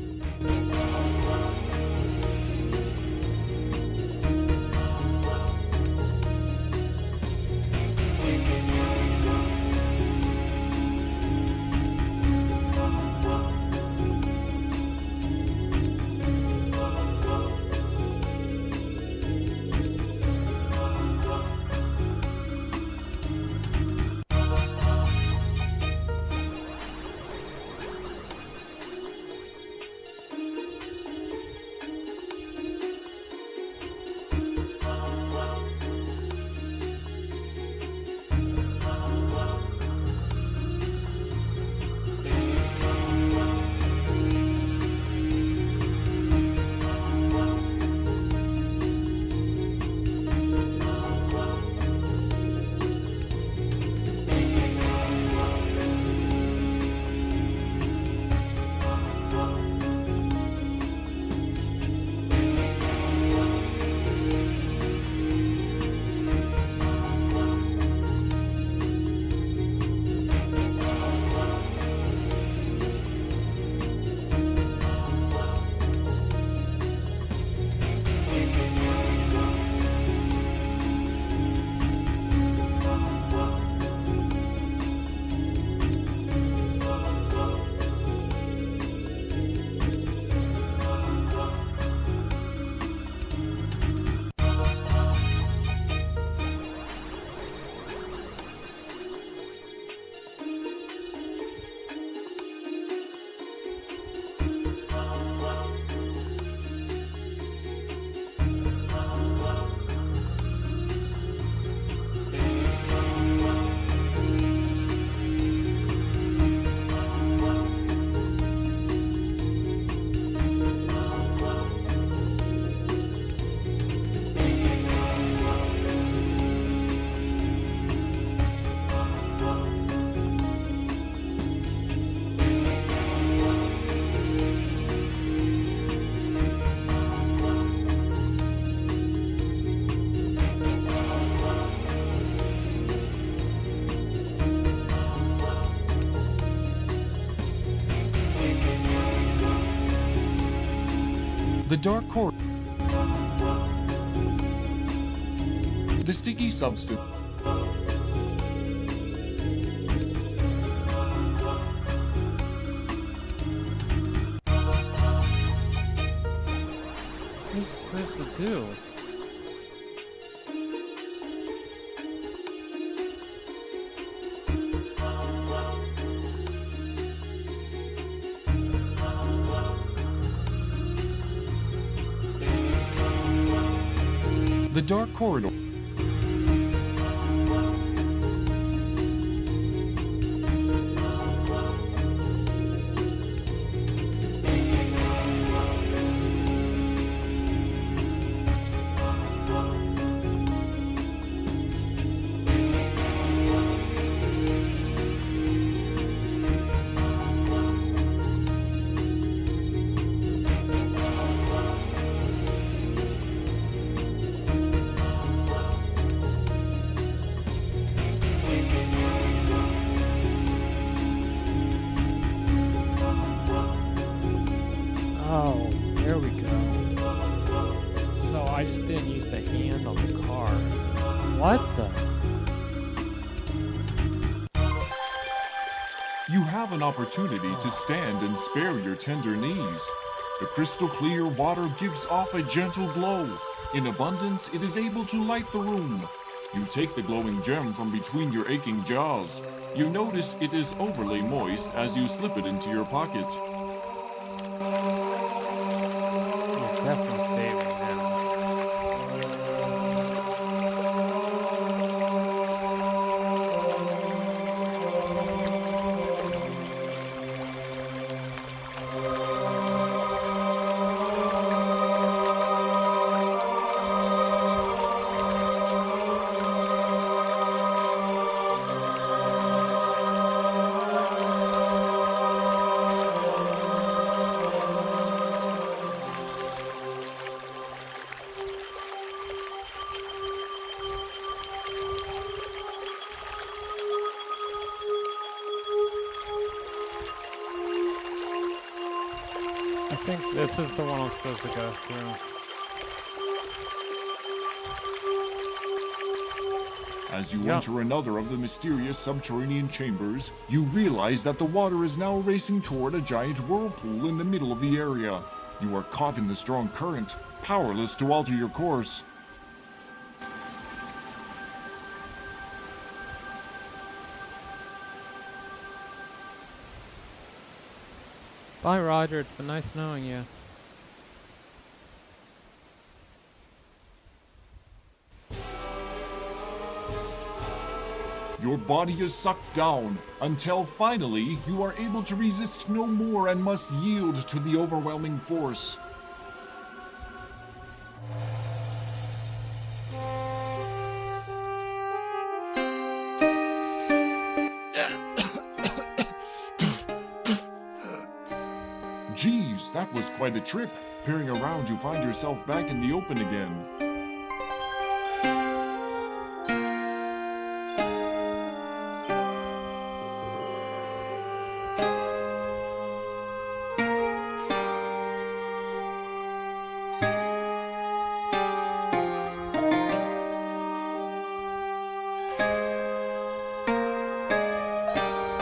Speaker 6: The dark corridor. The sticky substance.
Speaker 1: do?
Speaker 6: The dark corridor.
Speaker 1: Oh, there we go. So I just didn't use the hand on the card. What the?
Speaker 6: You have an opportunity to stand and spare your tender knees. The crystal clear water gives off a gentle glow. In abundance, it is able to light the room. You take the glowing gem from between your aching jaws. You notice it is overly moist as you slip it into your pocket.
Speaker 1: You're definitely saving now. I think this is the one I'm supposed to go through.
Speaker 6: As you
Speaker 1: Yeah.
Speaker 6: enter another of the mysterious subterranean chambers, you realize that the water is now racing toward a giant whirlpool in the middle of the area. You are caught in the strong current, powerless to alter your course.
Speaker 1: Bye, Roger. It's been nice knowing you.
Speaker 6: Your body is sucked down until finally you are able to resist no more and must yield to the overwhelming force. Geez, that was quite a trip. Peering around, you find yourself back in the open again.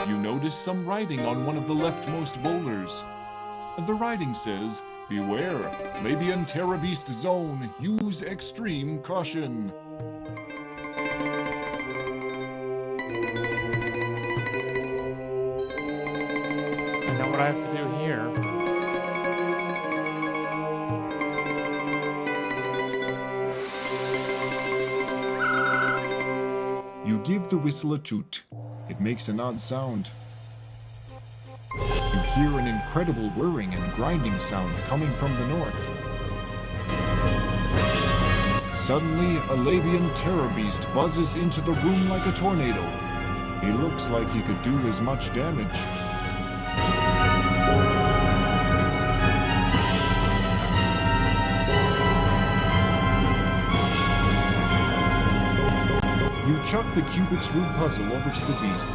Speaker 6: You notice some writing on one of the leftmost boulders. The writing says, "Beware, maybe in Terra Beast Zone, use extreme caution."
Speaker 1: I know what I have to do here.
Speaker 6: You give the whistle a toot. It makes an odd sound. You hear an incredible whirring and grinding sound coming from the north. Suddenly, a Labian terror beast buzzes into the room like a tornado. He looks like he could do as much damage. You chuck the Cubic's root puzzle over to the beast.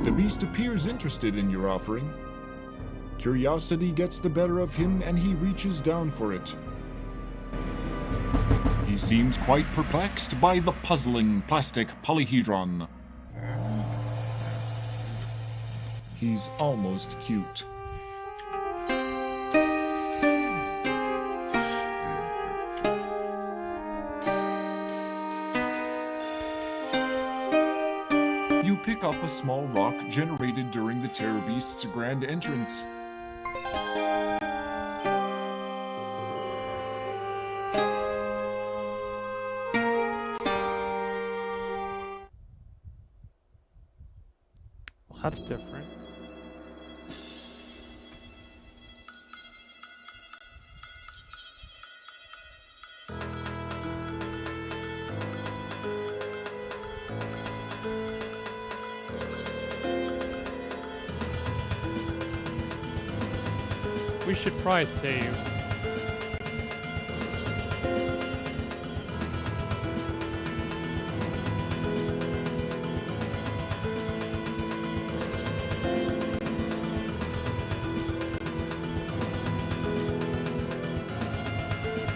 Speaker 6: The beast appears interested in your offering. Curiosity gets the better of him and he reaches down for it. He seems quite perplexed by the puzzling plastic polyhedron. He's almost cute. You pick up a small rock generated during the Terror Beast's grand entrance.
Speaker 1: That's different. We should probably save.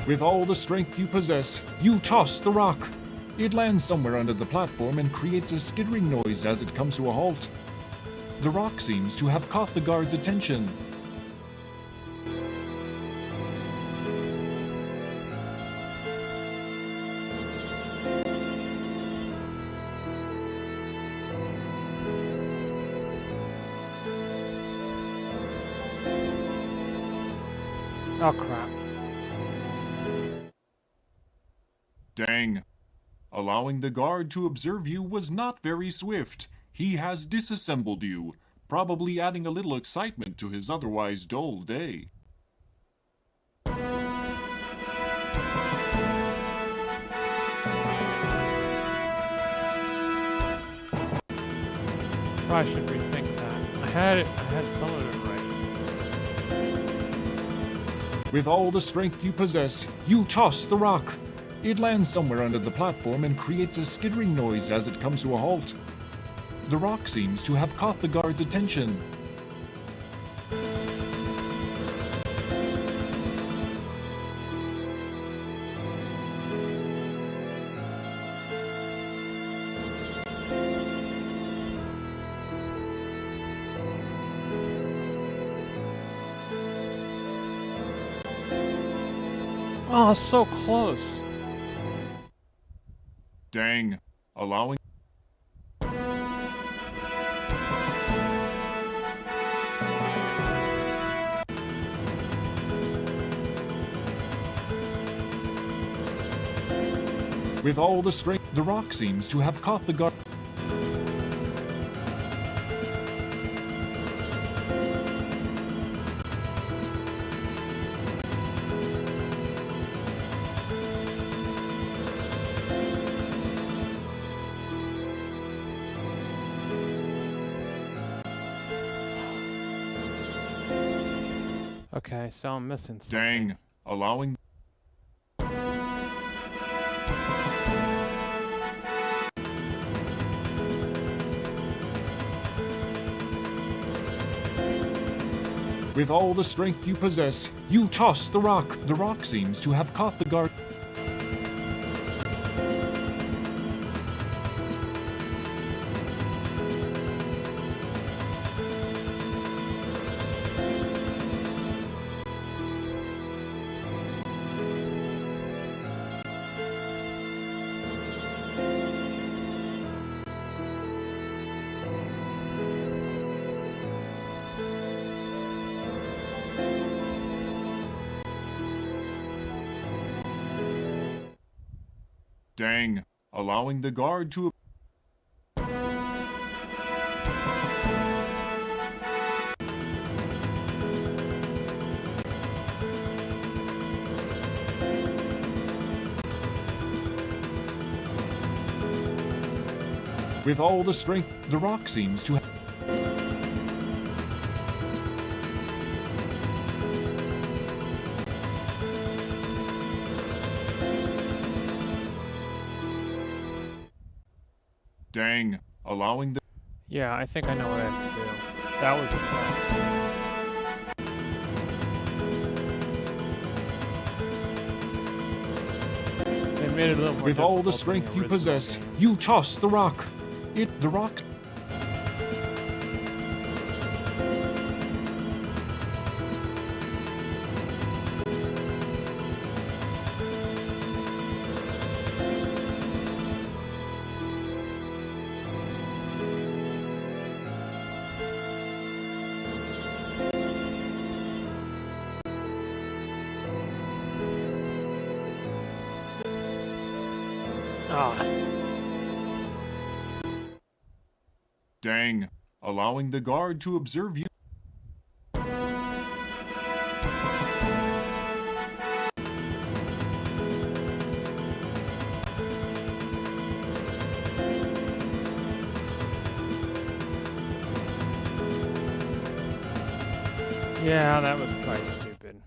Speaker 6: With all the strength you possess, you toss the rock. It lands somewhere under the platform and creates a skittering noise as it comes to a halt. The rock seems to have caught the guard's attention.
Speaker 1: Oh crap.
Speaker 6: Dang. Allowing the guard to observe you was not very swift. He has disassembled you, probably adding a little excitement to his otherwise dull day.
Speaker 1: Probably should rethink that. I had some of it right.
Speaker 6: With all the strength you possess, you toss the rock. It lands somewhere under the platform and creates a skittering noise as it comes to a halt. The rock seems to have caught the guard's attention.
Speaker 1: Oh, so close.
Speaker 6: Dang. Allowing... With all the strength, the rock seems to have caught the guard.
Speaker 1: Okay, so I'm missing something.
Speaker 6: Dang. Allowing... With all the strength you possess, you toss the rock. The rock seems to have caught the guard. Dang. Allowing the guard to... With all the strength, the rock seems to have... Dang. Allowing the...
Speaker 1: Yeah, I think I know what I have to do. That was a test. They made it a little more
Speaker 6: With all the
Speaker 1: difficult
Speaker 6: strength
Speaker 1: than
Speaker 6: you
Speaker 1: the
Speaker 6: possess,
Speaker 1: original game.
Speaker 6: you toss the rock. The rock... Dang. Allowing the guard to observe you.
Speaker 1: Yeah, that was quite stupid.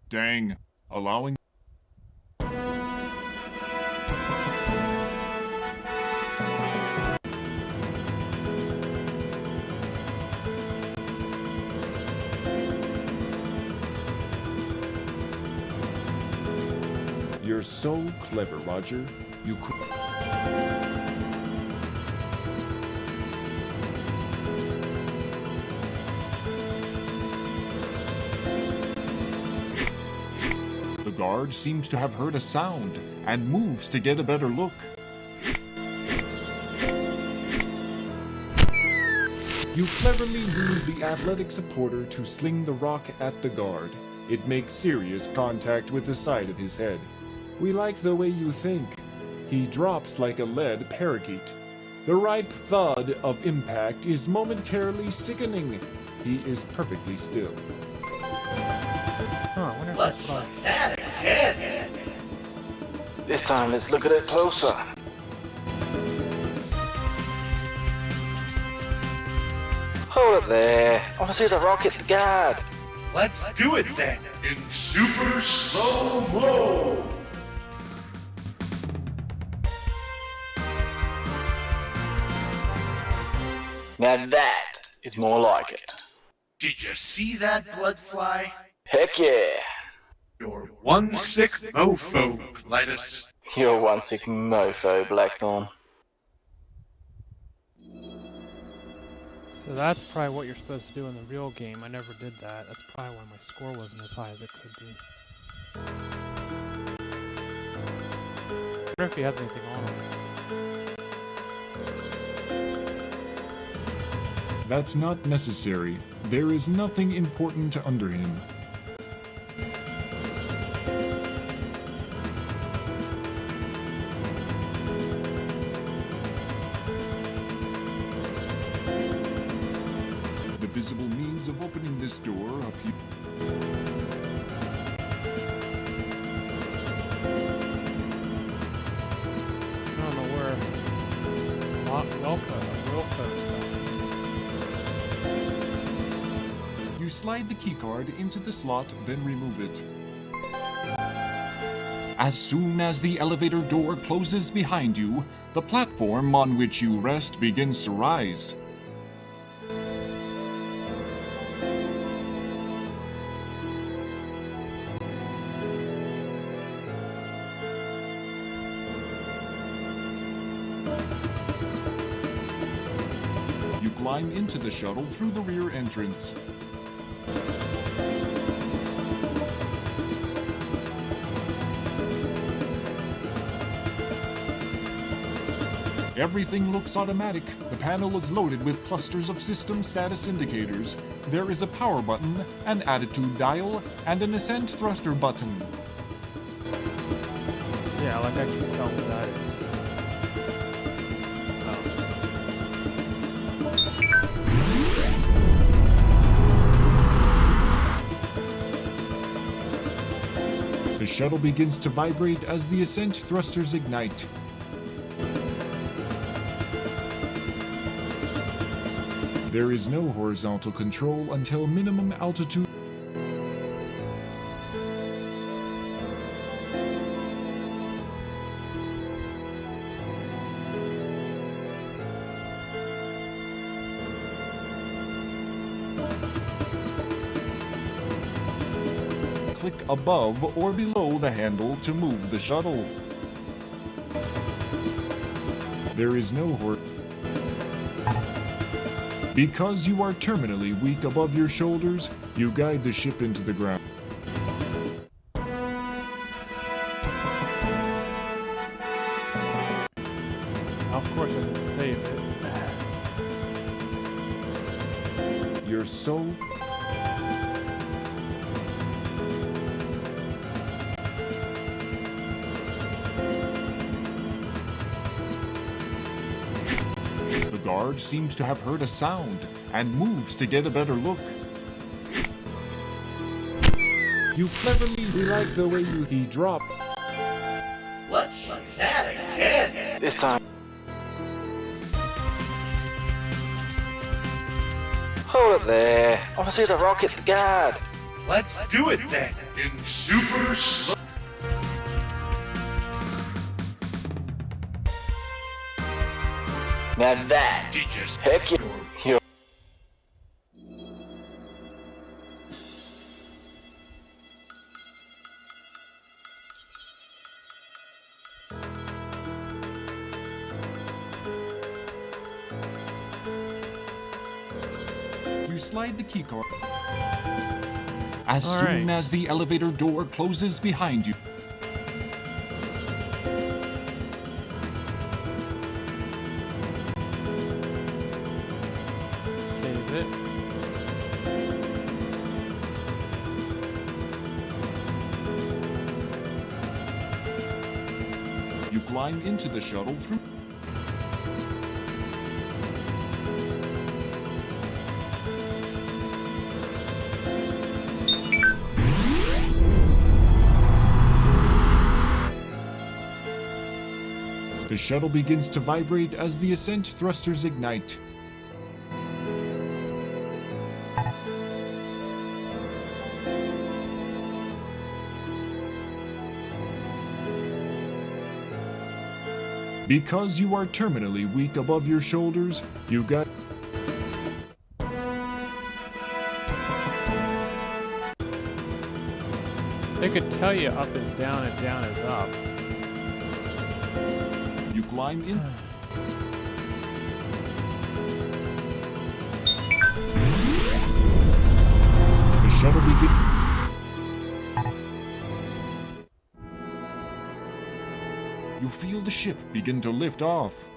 Speaker 6: Dang. Allowing. You're so clever, Roger. You The guard seems to have heard a sound and moves to get a better look. You cleverly use the athletic supporter to sling the rock at the guard. It makes serious contact with the side of his head. We like the way you think. He drops like a lead parakeet. The ripe thud of impact is momentarily sickening. He is perfectly still.
Speaker 4: Let's see that again.
Speaker 11: This time, let's look at it closer. Hold it there. I want to see the rocket guard.
Speaker 4: Let's do it then. In super slow-mo.
Speaker 11: Now that is more like it.
Speaker 4: Did you see that, Bloodfly?
Speaker 11: Heck yeah.
Speaker 4: You're one sick mofo, Clytus.
Speaker 11: You're one sick mofo, Blackthorn.
Speaker 1: So that's probably what you're supposed to do in the real game. I never did that. That's probably why my score wasn't as high as it could be. I wonder if he has anything on him.
Speaker 6: That's not necessary. There is nothing important under him. The visible means of opening this door up here.
Speaker 1: I don't know where Wilco's
Speaker 6: You slide the keycard into the slot, then remove it. As soon as the elevator door closes behind you, the platform on which you rest begins to rise. You climb into the shuttle through the rear entrance. Everything looks automatic. The panel is loaded with clusters of system status indicators. There is a power button, an attitude dial, and an ascent thruster button.
Speaker 1: Yeah, like I can tell what that is. The shuttle begins to vibrate as the ascent thrusters ignite. There is no horizontal control until minimum altitude. Click above or below the handle to move the shuttle. There is no Because you are terminally weak above your shoulders, you guide the ship into the ground. Of course I didn't save it.
Speaker 6: You're so... guard seems to have heard a sound and moves to get a better look. You cleverly like the way he dropped.
Speaker 4: Let's see that again.
Speaker 11: This time. Hold it there. I want to see the rocket guard.
Speaker 4: Let's do it then in super slow.
Speaker 11: Now that. Heck yeah. You're
Speaker 6: You slide the keycard. As soon as the elevator door closes behind you,
Speaker 1: Save it.
Speaker 6: you climb into the shuttle through. The shuttle begins to vibrate as the ascent thrusters ignite. Because you are terminally weak above your shoulders, you got...
Speaker 1: They could tell you up is down and down is up.
Speaker 6: You climb in. The shuttle begins. You feel the ship begin to lift off.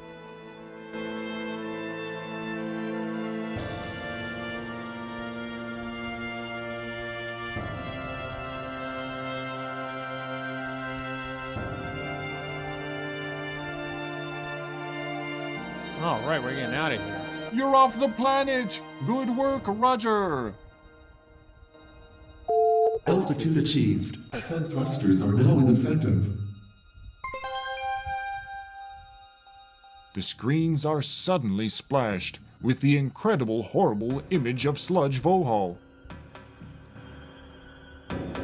Speaker 1: All right, we're getting out of here.
Speaker 6: You're off the planet! Good work, Roger!
Speaker 12: Altitude achieved. Ascent thrusters are now ineffective.
Speaker 6: The screens are suddenly splashed with the incredible, horrible image of Sludge Vohall.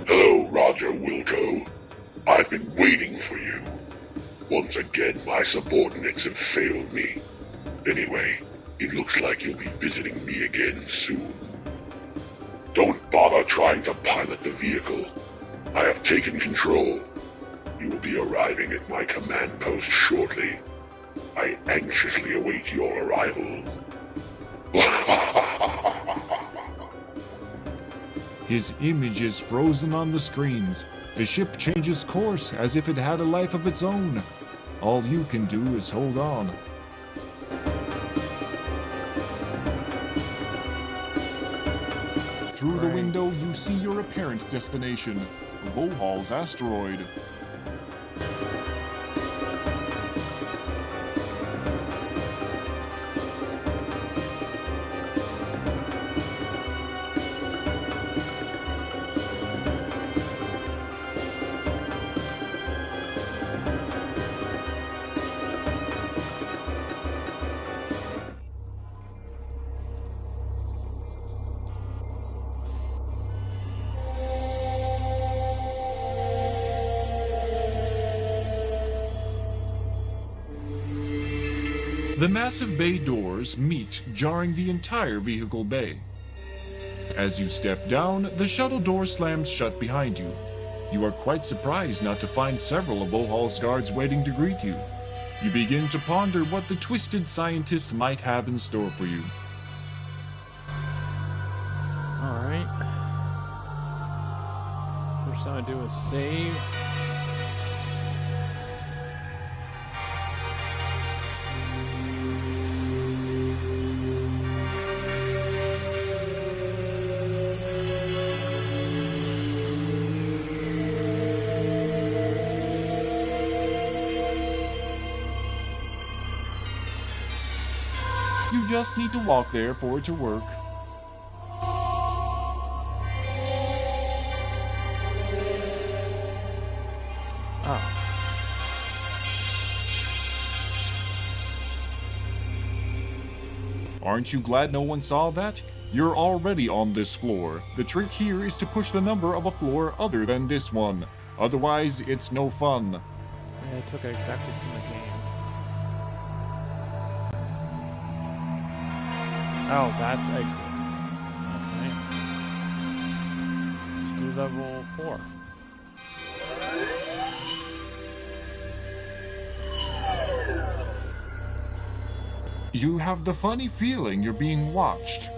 Speaker 8: Hello, Roger Wilco. I've been waiting for you. Once again, my subordinates have failed me. Anyway, it looks like you'll be visiting me again soon. Don't bother trying to pilot the vehicle. I have taken control. You will be arriving at my command post shortly. I anxiously await your arrival.
Speaker 6: His image is frozen on the screens. The ship changes course as if it had a life of its own. All you can do is hold on. Through the window, you see your apparent destination, Vohauls asteroid. The massive bay doors meet, jarring the entire vehicle bay. As you step down, the shuttle door slams shut behind you. You are quite surprised not to find several of Vohauls' guards waiting to greet you. You begin to ponder what the twisted scientists might have in store for you.
Speaker 1: Alright. First thing I do is save.
Speaker 6: You just need to walk there for it to work.
Speaker 1: Oh.
Speaker 6: Aren't you glad no one saw that? You're already on this floor. The trick here is to push the number of a floor other than this one. Otherwise, it's no fun.
Speaker 1: Yeah, I took it exactly from the game. Oh, that's exit. Okay. Let's do level 4.
Speaker 6: You have the funny feeling you're being watched.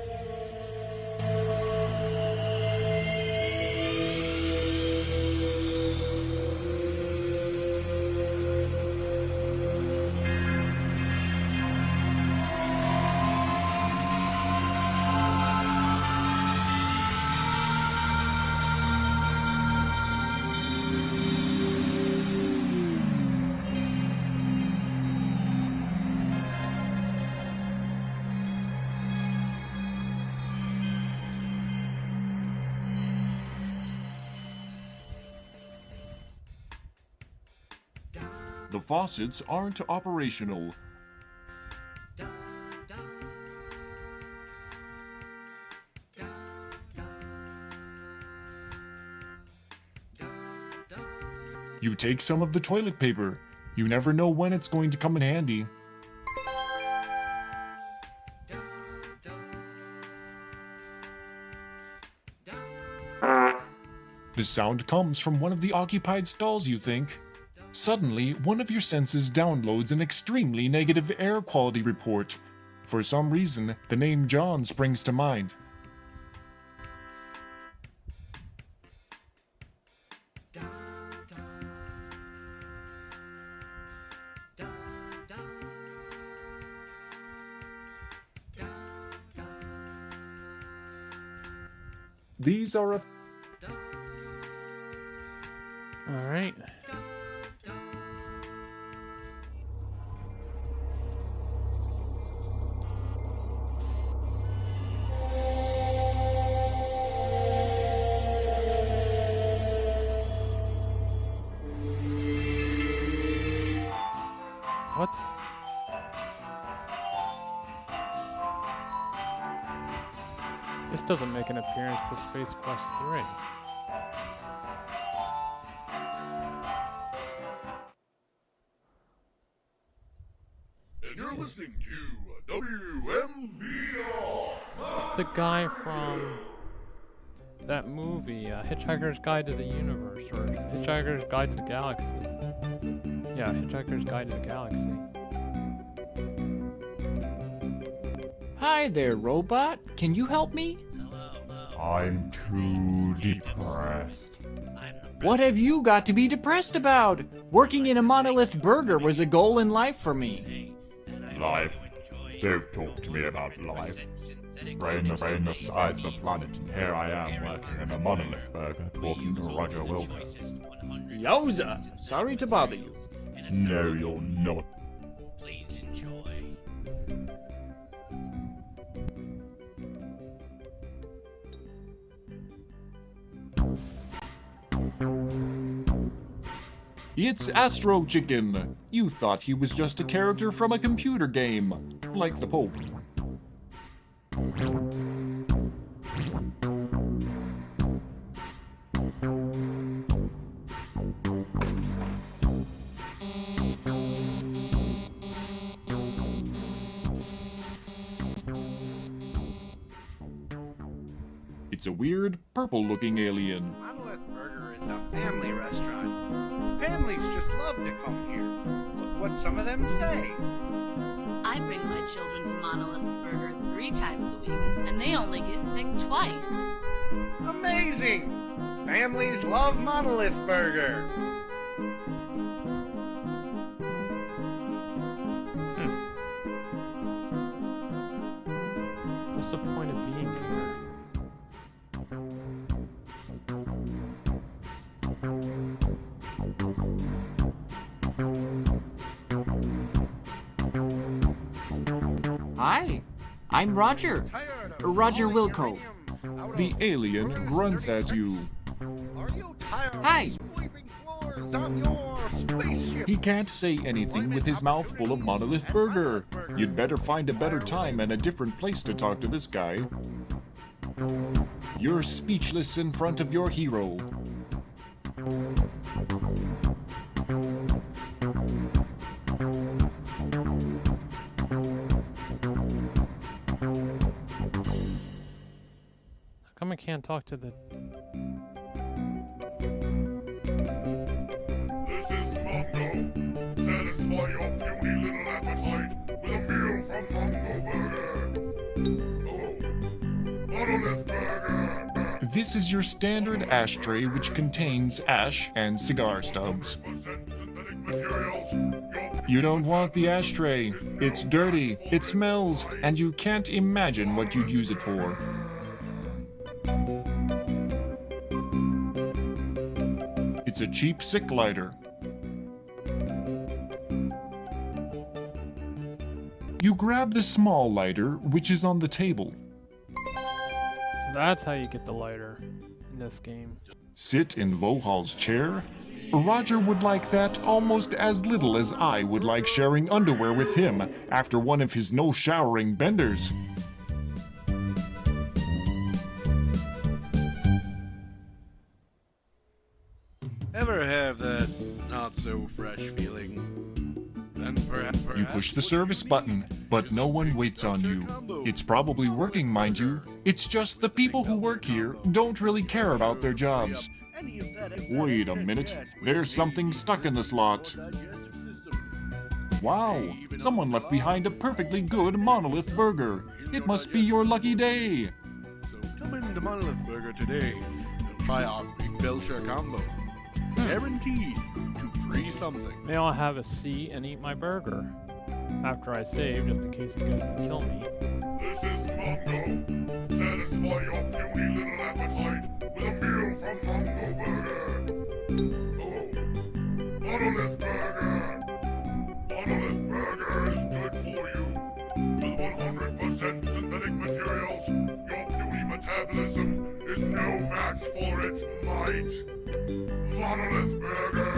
Speaker 6: The faucets aren't operational. You take some of the toilet paper. You never know when it's going to come in handy. The sound comes from one of the occupied stalls, you think. Suddenly, one of your senses downloads an extremely negative air quality report. For some reason, the name John springs to mind. These are a...
Speaker 1: Alright. What? This doesn't make an appearance to Space Quest 3.
Speaker 4: And you're listening to WMBR.
Speaker 1: It's the guy from that movie, Hitchhiker's Guide to the Universe, or Hitchhiker's Guide to the Galaxy. Yeah, Hitchhiker's Guide to the Galaxy.
Speaker 7: Hi there, robot. Can you help me?
Speaker 13: I'm too depressed.
Speaker 7: What have you got to be depressed about? Working in a monolith burger was a goal in life for me.
Speaker 13: Life? Don't talk to me about life. Brain the size of the planet, and here I am working in a monolith burger talking to Roger Wilson.
Speaker 7: Yowza! Sorry to bother you.
Speaker 13: No, you're not.
Speaker 6: It's Astro Chicken. You thought he was just a character from a computer game, like the Pope. It's a weird, purple-looking alien.
Speaker 14: Monolith Burger is a family restaurant. Families just love to come here. Look what some of them say.
Speaker 15: I bring my children to Monolith Burger 3 times a week, and they only get sick twice.
Speaker 14: Amazing! Families love Monolith Burger.
Speaker 1: What's the point of being here?
Speaker 7: Hi, I'm Roger. Roger Wilco.
Speaker 6: The alien grunts at you.
Speaker 7: Hi.
Speaker 6: He can't say anything with his mouth full of monolith burger. You'd better find a better time and a different place to talk to this guy. You're speechless in front of your hero.
Speaker 1: How come I can't talk to the...
Speaker 8: Satisfy your puny little appetite with a meal from Mongo Burger. Monolith Burger.
Speaker 6: This is your standard ashtray, which contains ash and cigar stubs. You don't want the ashtray. It's dirty, it smells, and you can't imagine what you'd use it for. It's a cheap sick lighter. You grab the small lighter, which is on the table.
Speaker 1: So that's how you get the lighter in this game.
Speaker 6: Sit in Vohauls' chair. Roger would like that almost as little as I would like sharing underwear with him after one of his no-showering benders.
Speaker 14: Ever have that not-so-fresh feeling? And perhaps
Speaker 6: You push the service button, but no one waits on you. It's probably working, mind you. It's just the people who work here don't really care about their jobs. Wait a minute, there's something stuck in the slot. Wow, someone left behind a perfectly good monolith burger. It must be your lucky day.
Speaker 14: So come into Monolith Burger today and try our Big Belcher combo. Guaranteed to free something.
Speaker 1: May I have a seat and eat my burger after I save, just in case it goes to kill me.
Speaker 8: This is Mongo. Satisfy your puny little appetite with a meal from Mongo Burger. Monolith Burger. Monolith Burger is good for you. With 100% synthetic materials, your puny metabolism is no match for its might. Monolith Burger.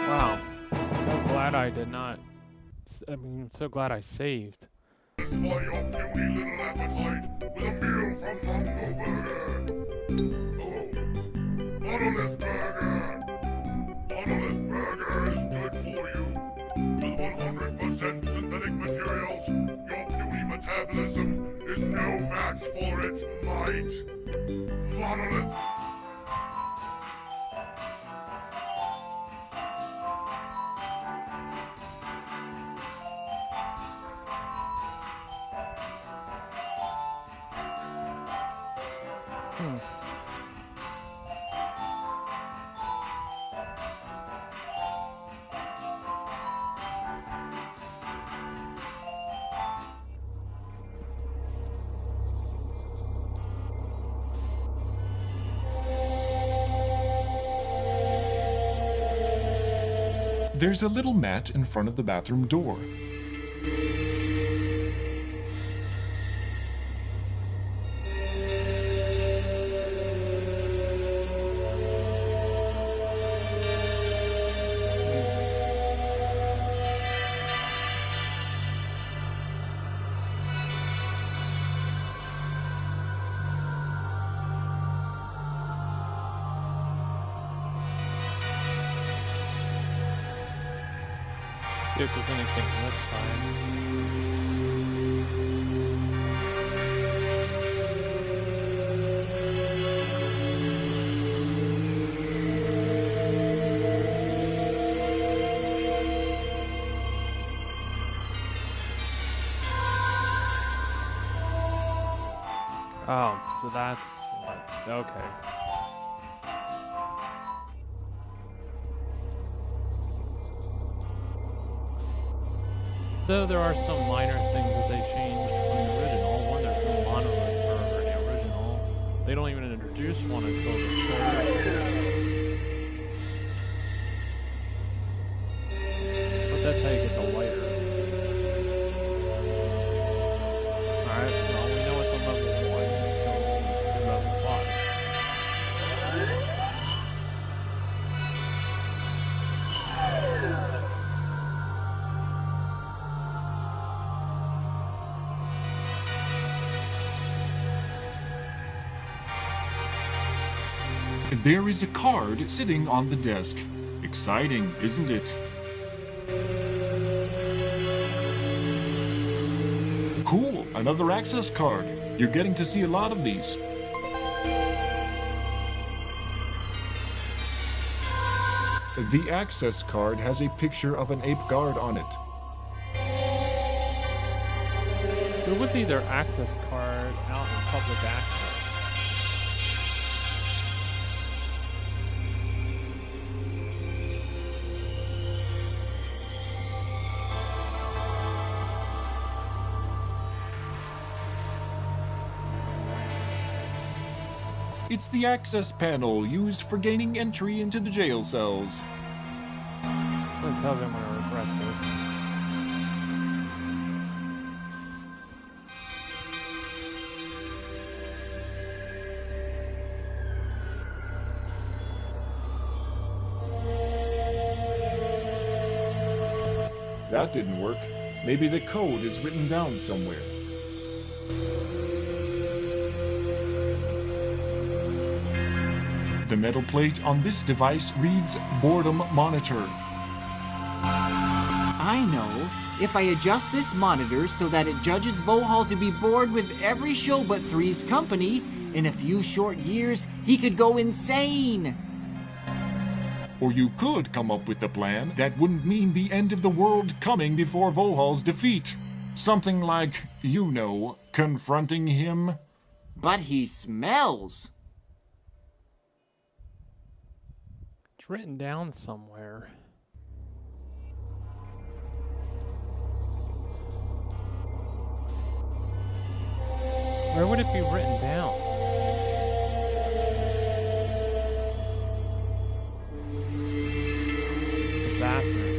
Speaker 1: Wow. So glad I did not... I'm so glad I saved.
Speaker 8: Satisfy your puny little appetite with a meal from Mongo Burger. Monolith Burger. Monolith Burger is good for you. With 100% synthetic materials, your puny metabolism is no match for its might. Monolith.
Speaker 6: There's a little mat in front of the bathroom door.
Speaker 1: See if there's anything this time. Oh, so that's what, okay. So there are some minor things that they changed from the original. One, there's no monolith burger in the original. They don't even introduce one until the third.
Speaker 6: There is a card sitting on the desk. Exciting, isn't it? Cool, another access card. You're getting to see a lot of these. The access card has a picture of an ape guard on it.
Speaker 1: There would be their access card out in public access.
Speaker 6: It's the access panel used for gaining entry into the jail cells.
Speaker 1: Let's tell them when I refresh this.
Speaker 6: That didn't work. Maybe the code is written down somewhere. The metal plate on this device reads Boredom Monitor.
Speaker 7: I know. If I adjust this monitor so that it judges Vohal to be bored with every show but three's company, in a few short years, he could go insane.
Speaker 6: Or you could come up with a plan that wouldn't mean the end of the world coming before Vohal's defeat. Something like, you know, confronting him.
Speaker 7: But he smells.
Speaker 1: It's written down somewhere. Where would it be written down? The bathroom.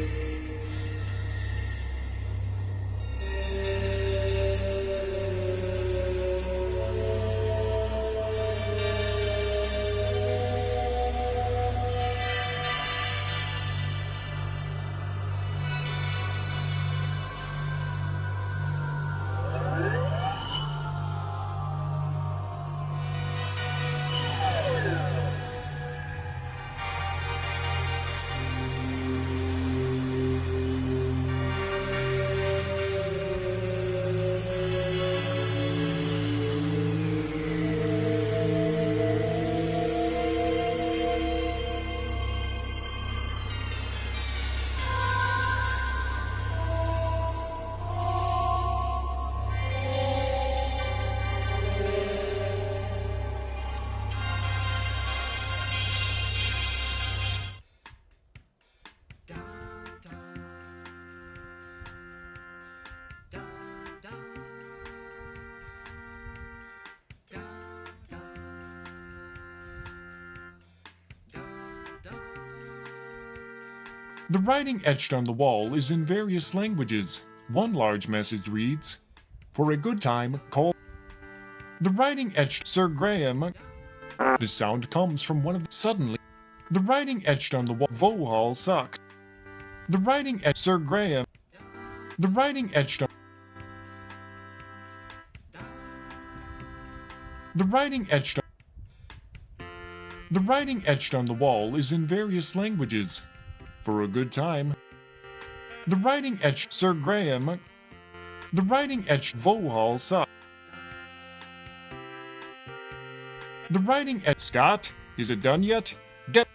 Speaker 6: The writing etched on the wall is in various languages. One large message reads, "For a good time, call..." The writing etched Sir Graham. The sound comes from one of the... Suddenly, the writing etched on the wall, Vohal sucks. The writing etched Sir Graham. The writing etched on... The writing etched on... The writing etched on the wall is in various languages. For a good time. The writing etched Sir Graham. The writing etched Vohal sucks. The writing etched Scott. Is it done yet? Get.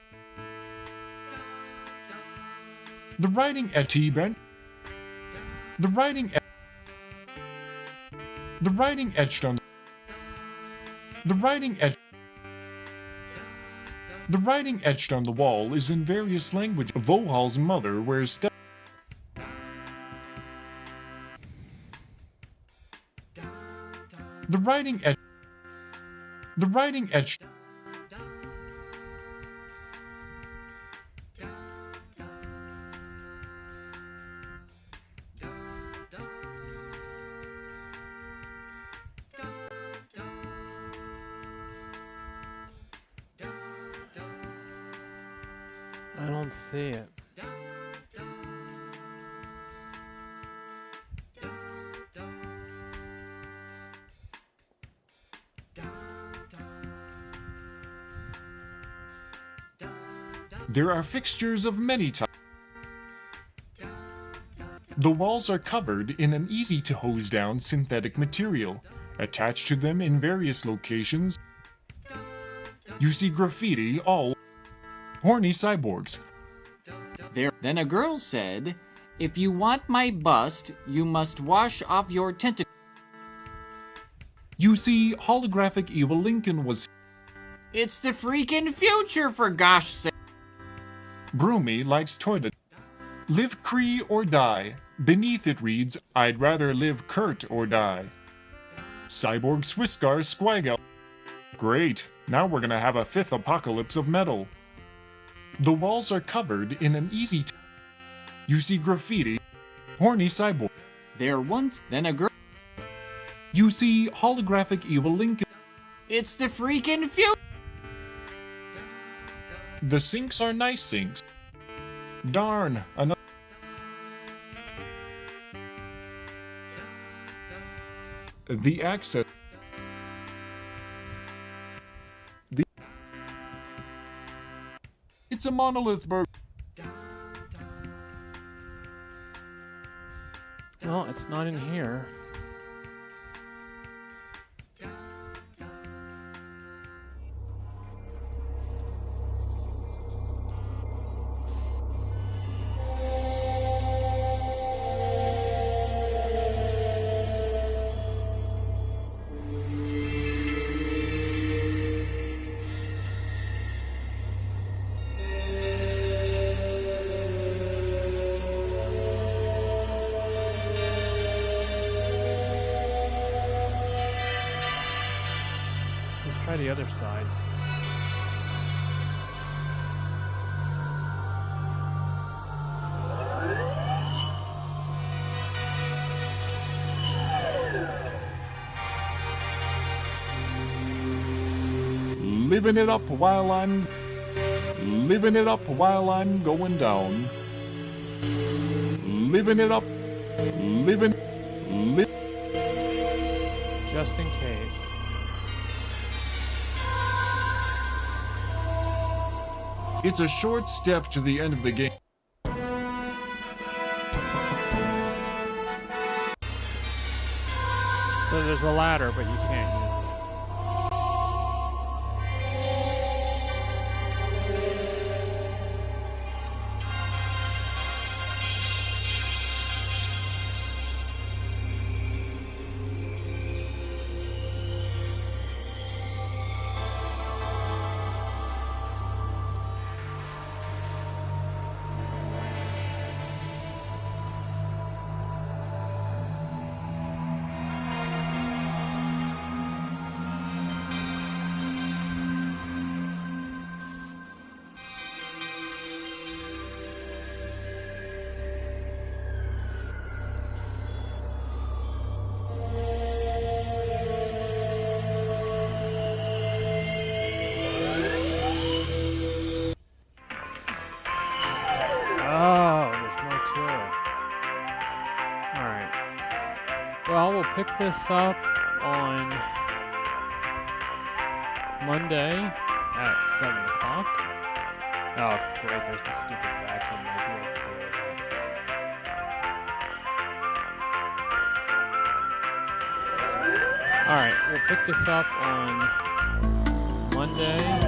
Speaker 6: The writing etched T-Ben. The writing The writing etched on... The writing etched... The writing etched on the wall is in various languages. Vohal's mother wears The writing etched... The writing etched...
Speaker 1: I don't see it.
Speaker 6: There are fixtures of many types. The walls are covered in an easy-to-hose-down synthetic material. Attached to them in various locations, you see graffiti all horny cyborgs.
Speaker 7: Then a girl said, "If you want my bust, you must wash off your tentacles."
Speaker 6: You see holographic Evil Lincoln was.
Speaker 7: It's the freaking future, for gosh sake.
Speaker 6: Broomy likes toilet. Live Cree or die. Beneath it reads, I'd rather live Kurt or die. Cyborg Swiscar Squaggle. Great, now we're gonna have a fifth apocalypse of metal. The walls are covered in an you see graffiti. Horny cyborg.
Speaker 7: Then a girl.
Speaker 6: You see holographic Evil Lincoln.
Speaker 7: It's the freaking future.
Speaker 6: The sinks are nice sinks. Darn, another. The access. It's a monolith burger.
Speaker 1: Well, it's not in here. Let's try the other side.
Speaker 6: Living it up while I'm going down. Living it up.
Speaker 1: Just in case.
Speaker 6: It's a short step to the end of the game.
Speaker 1: So there's a ladder, but you can't use it. Well, we'll pick this up on Monday at 7 o'clock. Oh, great, there's the stupid vacuum. I do have to deal with that. Alright, we'll pick this up on Monday